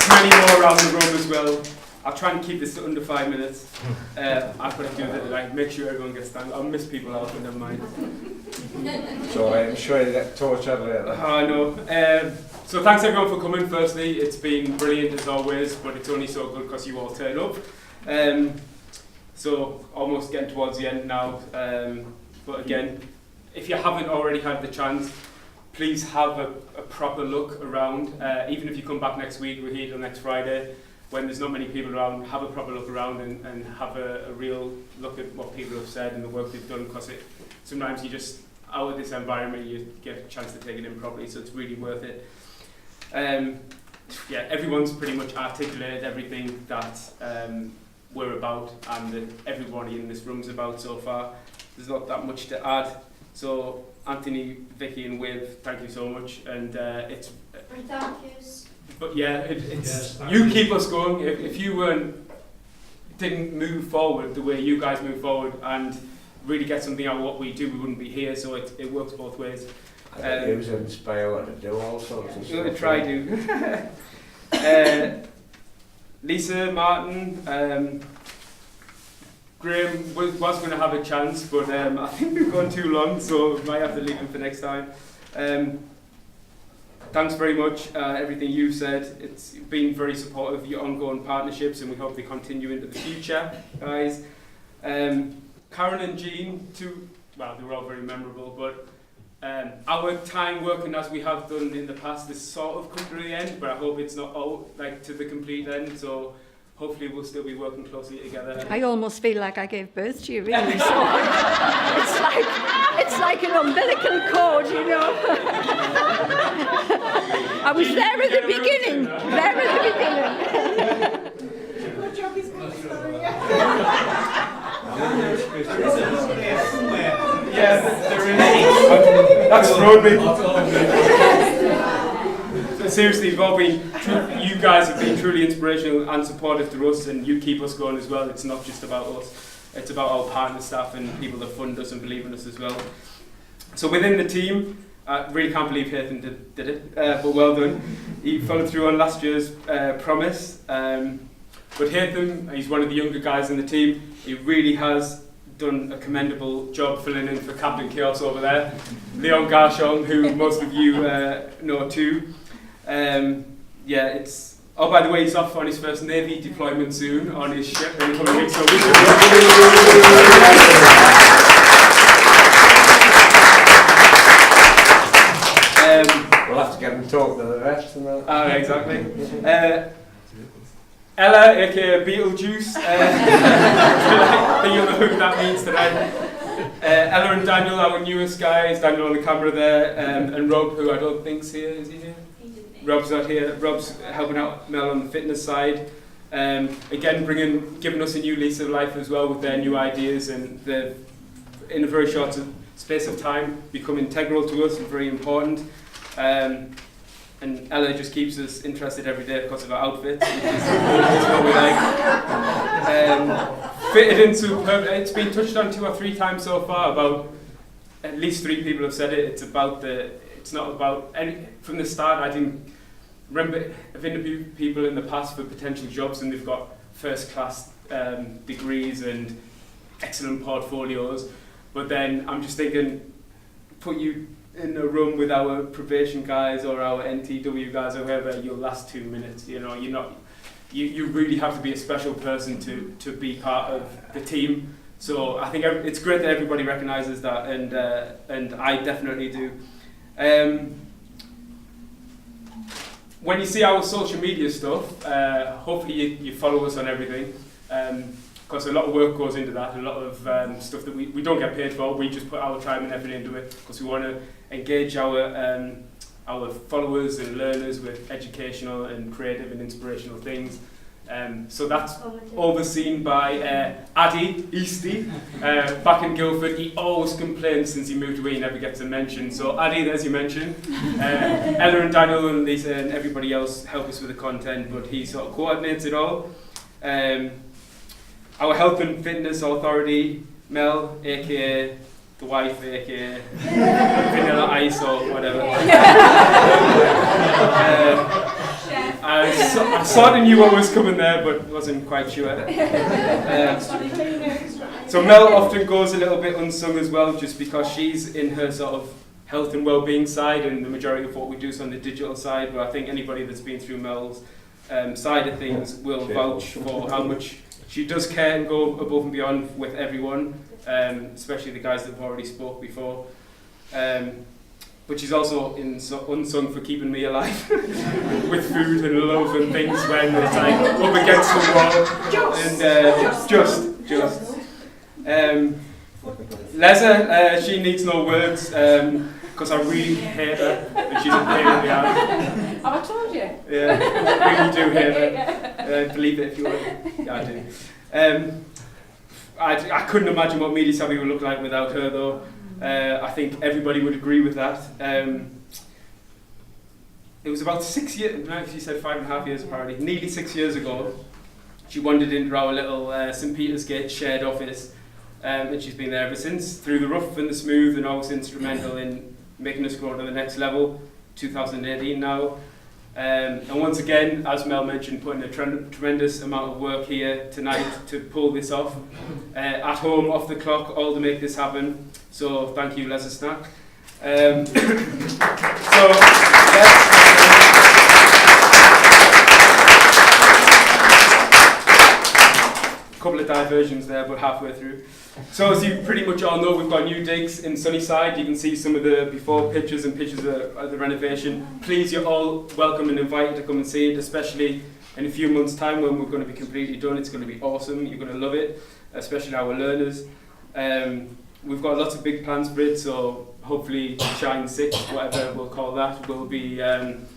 many more around the room as well. I'll try and keep this to under 5 minutes. I've got to do that, like make sure everyone gets done. I'll miss people out, but never mind. So I'm sure you get tortured later. I know. So thanks everyone for coming. Firstly, it's been brilliant as always, but it's only so good because you all turn up. So almost getting towards the end now. But again, if you haven't already had the chance, please have a proper look around. Even if you come back next week, we're here till next Friday. When there's not many people around, have a proper look around and have a real look at what people have said and the work they've done, because sometimes you just, out of this environment, you get a chance to take it in properly, so it's really worth it. Yeah, everyone's pretty much articulated everything that we're about and that everybody in this room's about so far. There's not that much to add. So Anthony, Vicky and Viv, thank you so much. And it's... Thank yous. But yeah, it's you keep us going. If you didn't move forward the way you guys move forward and really get something out of what we do, we wouldn't be here. So it works both ways. It was inspired to do all sorts of stuff. Try to. Lisa, Martyn, Graeme was going to have a chance, but I think we've gone too long, so we might have to leave him for next time. Thanks very much, everything you've said. It's been very supportive of your ongoing partnerships, and we hope they continue into the future, guys. Karen and Jean, well, they were all very memorable, but our time working as we have done in the past is sort of come to the end, but I hope it's not all like to the complete end, so hopefully we'll still be working closely together. I almost feel like I gave birth to you, really. So it's like an umbilical cord, you know. I was there at the beginning. Good job, he's got the story. Yes, there is. That's thrown me. seriously, you've all been, you guys have been truly inspirational and supportive to us, and you keep us going as well. It's not just about us, it's about our partner staff and people that fund us and believe in us as well. So within the team, I really can't believe Haythem did it, but well done. He followed through on last year's promise. But Haythem, he's one of the younger guys in the team. He really has done a commendable job filling in for Captain Chaos over there. Leon Garchon, who most of you know too. Yeah, it's. Oh, by the way, he's off on his first Navy deployment soon on his ship in the coming weeks. So we'll have to get him to talk to the rest and that. Oh, exactly. Ella, aka Beetlejuice. You'll know who that means today. Ella and Daniel, our newest guys. Daniel on the camera there, and Rob, who I don't think's here. Is he here? Rob's not here. Rob's helping out Mel on the fitness side. Again, giving us a new lease of life as well with their new ideas, and they've, in a very short space of time, become integral to us and very important. And Ella just keeps us interested every day because of her outfits, which is what we like. Fitted in superb. It's been touched on 2 or 3 times so far. About at least 3 people have said it. It's not about any. From the start, I didn't remember. I've interviewed people in the past for potential jobs, and they've got first-class degrees and excellent portfolios. But then I'm just thinking, put you in a room with our probation guys or our NTW guys or whoever, you'll last 2 minutes. You know, you really have to be a special person to be part of the team. So I think it's great that everybody recognises that, and I definitely do. When you see our social media stuff, hopefully you follow us on everything. Because a lot of work goes into that, a lot of stuff that we don't get paid for. We just put our time and effort into it because we want to engage our followers and learners with educational and creative and inspirational things. So that's overseen by Addy Easty back in Guildford. He always complains since he moved away, he never gets a mention. So Addy, there's your mention. Ella and Daniel and Lisa and everybody else help us with the content, but he sort of coordinates it all. Our health and fitness authority, Mel, aka the wife, aka Vanilla Ice or whatever. I sort of knew what was coming there, but wasn't quite sure. So Mel often goes a little bit unsung as well, just because she's in her sort of health and well-being side, and the majority of what we do is on the digital side. But I think anybody that's been through Mel's side of things will vouch for how much she does care and go above and beyond with everyone, especially the guys that have already spoke before. But she's also unsung for keeping me alive with food and love and things when it's like up against the wall. And Leza, she needs no words because I really hate her and she's a pain in the ass. Have I told you? Yeah, I really do hate her. Believe it if you want. Yeah, I do. I couldn't imagine what Media Savvy would look like without her though. I think everybody would agree with that. It was about 6 years, no, she said 5.5 years apparently, nearly 6 years ago, she wandered into our little St. Peter's Gate shared office, and she's been there ever since, through the rough and the smooth, and always instrumental in making us grow to the next level, 2018 now. And once again, as Mel mentioned, putting a tremendous amount of work here tonight to pull this off. At home, off the clock, all to make this happen. So thank you, Leza Snack. A couple of diversions there, but halfway through. So as you pretty much all know, we've got new digs in Sunnyside. You can see some of the before pictures and pictures of the renovation. Please, you're all welcome and invited to come and see it, especially in a few months' time when we're going to be completely done. It's going to be awesome. You're going to love it, especially our learners. We've got lots of big plans for it, so hopefully Shine 6, whatever we'll call that, will be an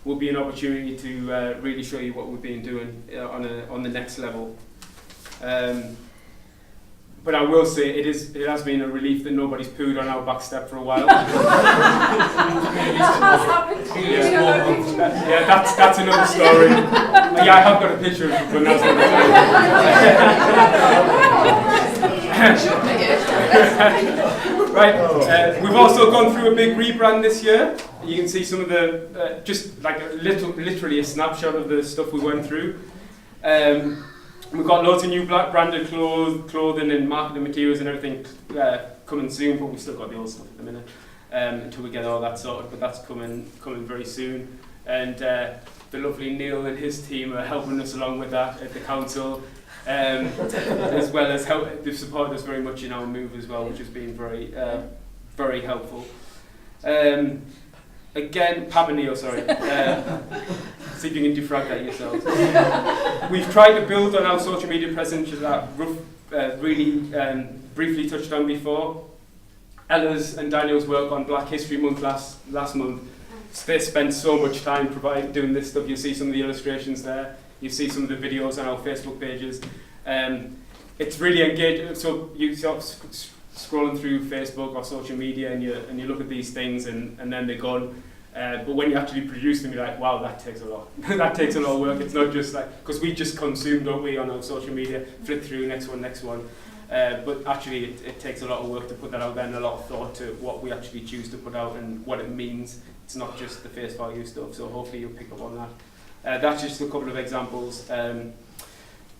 opportunity to really show you what we've been doing on the next level. But I will say it has been a relief that nobody's pooed on our back step for a while. That has happened. Yeah, that's another story. Yeah, I have got a picture of it, but that's another Right, we've also gone through a big rebrand this year. You can see some of the, just like literally a snapshot of the stuff we went through. We've got loads of new branded clothing and marketing materials and everything coming soon, but we've still got the old stuff at the minute until we get all that sorted, but that's coming very soon. And the lovely Neil and his team are helping us along with that at the council, as well as they've supported us very much in our move as well, which has been very helpful. Again, Pam and Neil, sorry. See if you can defrag that yourselves. We've tried to build on our social media presence that really briefly touched on before. Ella's and Daniel's work on Black History Month last month, they spent so much time doing this stuff. You'll see some of the illustrations there. You see some of the videos on our Facebook pages. It's really engaging. So you sort of scrolling through Facebook or social media and you look at these things and then they're gone. But when you actually produce them, you're like, wow, that takes a lot. That takes a lot of work. It's not just like, because we just consume, don't we, on our social media, flip through, next one. But actually, it takes a lot of work to put that out there and a lot of thought to what we actually choose to put out and what it means. It's not just the face value stuff, so hopefully you'll pick up on that. That's just a couple of examples.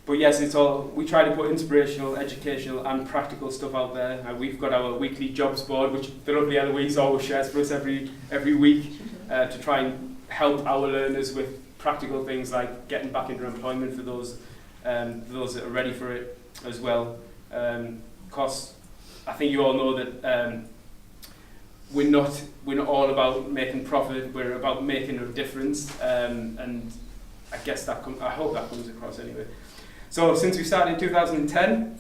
But yes, we try to put inspirational, educational and practical stuff out there. We've got our weekly jobs board, which the lovely Eloise always shares for us every week to try and help our learners with practical things like getting back into employment for those that are ready for it as well. Because I think you all know that we're not all about making profit, we're about making a difference, and I guess I hope that comes across anyway. So since we started in 2010,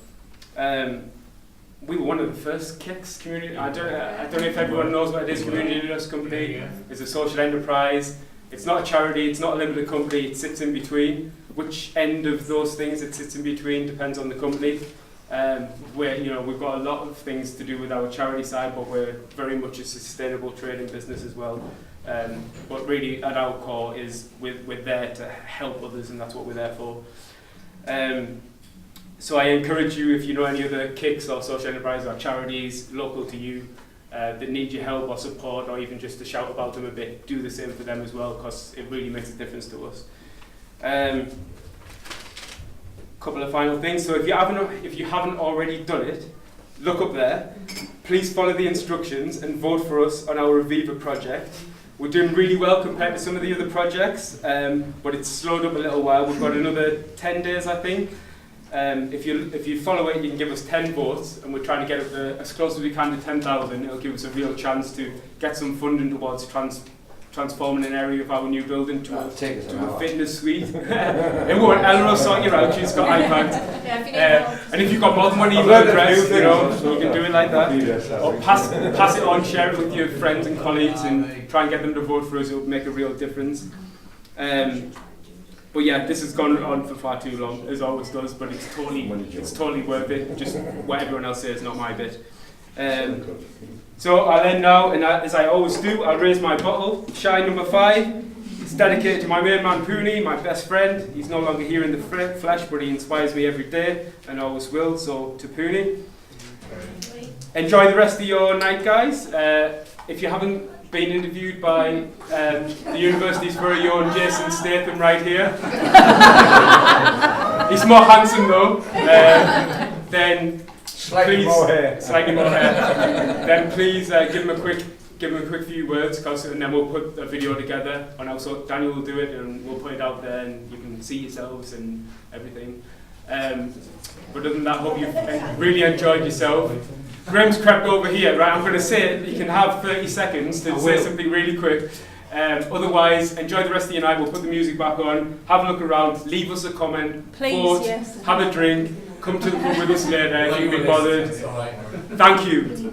we were one of the first KICS community. I don't know if everyone knows what it is. Community Nurse Company. It's a social enterprise. It's not a charity. It's not a limited company. It sits in between. Which end of those things it sits in between depends on the company. Where we've got a lot of things to do with our charity side, but we're very much a sustainable trading business as well. But really, at our core, we're there to help others, and that's what we're there for. So I encourage you, if you know any other KICS or social enterprises or charities local to you that need your help or support, or even just to shout about them a bit, do the same for them as well, because it really makes a difference to us. Couple of final things. So if you haven't already done it, look up there. Please follow the instructions and vote for us on our Aviva project. We're doing really well compared to some of the other projects, but it's slowed up a little while. We've got another 10 days, I think. If you follow it, you can give us 10 votes, and we're trying to get up as close as we can to 10,000. It'll give us a real chance to get some funding towards transforming an area of our new building to a fitness suite. It won't. Ellen will sort you out. She's got iPads. And if you've got more money in your address, you can do it like that. Or pass it on, share it with your friends and colleagues, and try and get them to vote for us. It will make a real difference. But yeah, this has gone on for far too long, as always does. But it's totally worth it. Just what everyone else says, not my bit. So I'll end now, and as I always do, I'll raise my bottle. Shine number 5. It's dedicated to my main man Pooney, my best friend. He's no longer here in the flesh, but he inspires me every day, and always will. So to Pooney, enjoy the rest of your night, guys. If you haven't been interviewed by the university's very own Jason Statham right here, he's more handsome though. Then. Slightly more hair. Then please give him a quick few words, and then we'll put a video together. And also Daniel will do it, and we'll put it out there, and you can see yourselves and everything. But other than that, hope you've really enjoyed yourself. Graeme's crept over here, right? I'm going to say it. You can have 30 seconds to say something really quick. Otherwise, enjoy the rest of your night. We'll put the music back on. Have a look around. Leave us a comment. Please, vote, yes. Have a drink. Come to the pub with us later if you've been bothered. Thank you.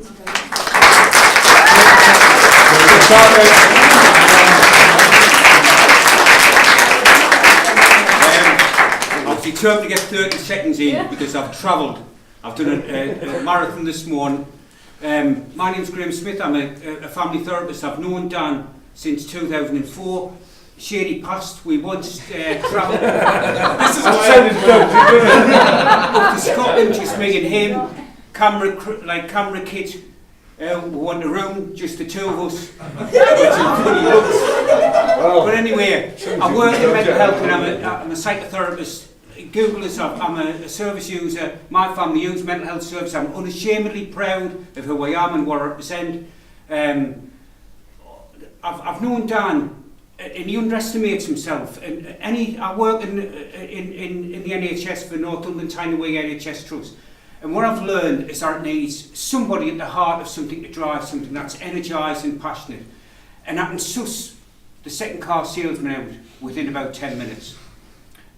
I'll determined to get 30 seconds in because I've travelled I've done a marathon this morning. My name's Graeme Smith. I'm a family therapist. I've known Dan since 2004. Shady past, we once travelled up to Scotland, just me and him, camera kit. We want a room, just the two of us. But anyway, I work in mental health and I'm a psychotherapist. Google us up. I'm a service user. My family use mental health service. I'm unashamedly proud of who I am and what I represent. I've known Dan, and he underestimates himself. And I work in the NHS for Northumberland Tyne-Away NHS Trust. And what I've learned is that it needs somebody at the heart of something to drive something that's energised and passionate. And I can suss the second car salesman out within about 10 minutes.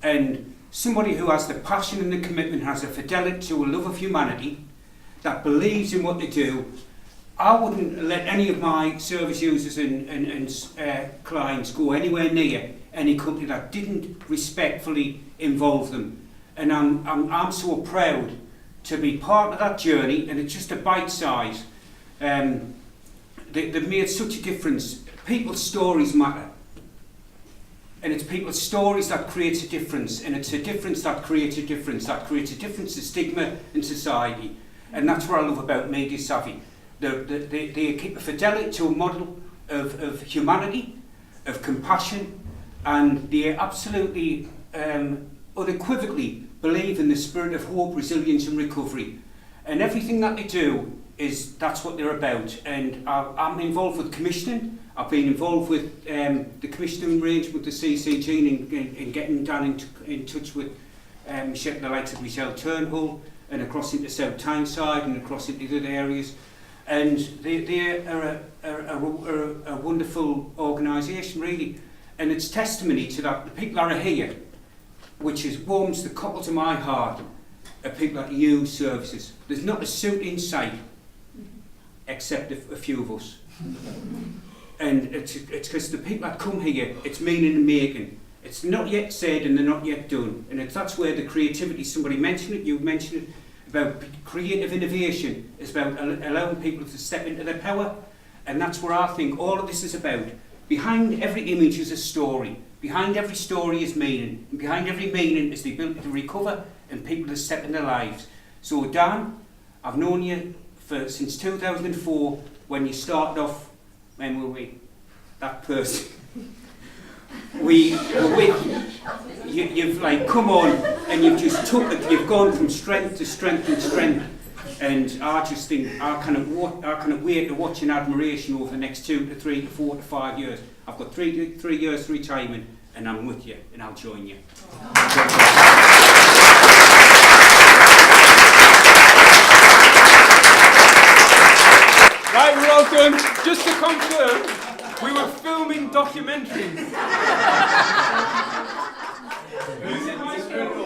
And somebody who has the passion and the commitment, has a fidelity to a love of humanity, that believes in what they do. I wouldn't let any of my service users and clients go anywhere near any company that didn't respectfully involve them. And I'm so proud to be part of that journey, and it's just a bite size. They've made such a difference. People's stories matter. And it's people's stories that creates a difference, and it's a difference that creates a difference, that creates a difference to stigma in society. And that's what I love about Media Savvy. They keep a fidelity to a model of humanity, of compassion, and they absolutely, unequivocally believe in the spirit of hope, resilience and recovery. And everything that they do that's what they're about. And I'm involved with commissioning. I've been involved with the commissioning arrangement with the CCG and getting down in touch with the likes of Michelle Turnbull and across into South Tyneside and across into other areas. And they are a wonderful organisation, really. And it's testimony to that. The people that are here, which warms the cockle to my heart, are people that use services. There's not a suit in sight, except a few of us. And it's because the people that come here, it's meaning and making. It's not yet said and they're not yet done. And that's where the creativity, somebody mentioned it, you mentioned it, about creative innovation, is about allowing people to step into their power. And that's what I think all of this is about. Behind every image is a story. Behind every story is meaning. And behind every meaning is the ability to recover and people to step in their lives. So Dan, I've known you since 2004 when you started off. When were we? That person. You've come on and you've just took it. You've gone from strength to strength and strength. And I just think I cannot wait to watch in admiration over the next 2 to 3 to 4 to 5 years. I've got 3 years retirement, and I'm with you, and I'll join you. Right, we're all done. Just to confirm, we were filming documentaries. Who's it, Maestro?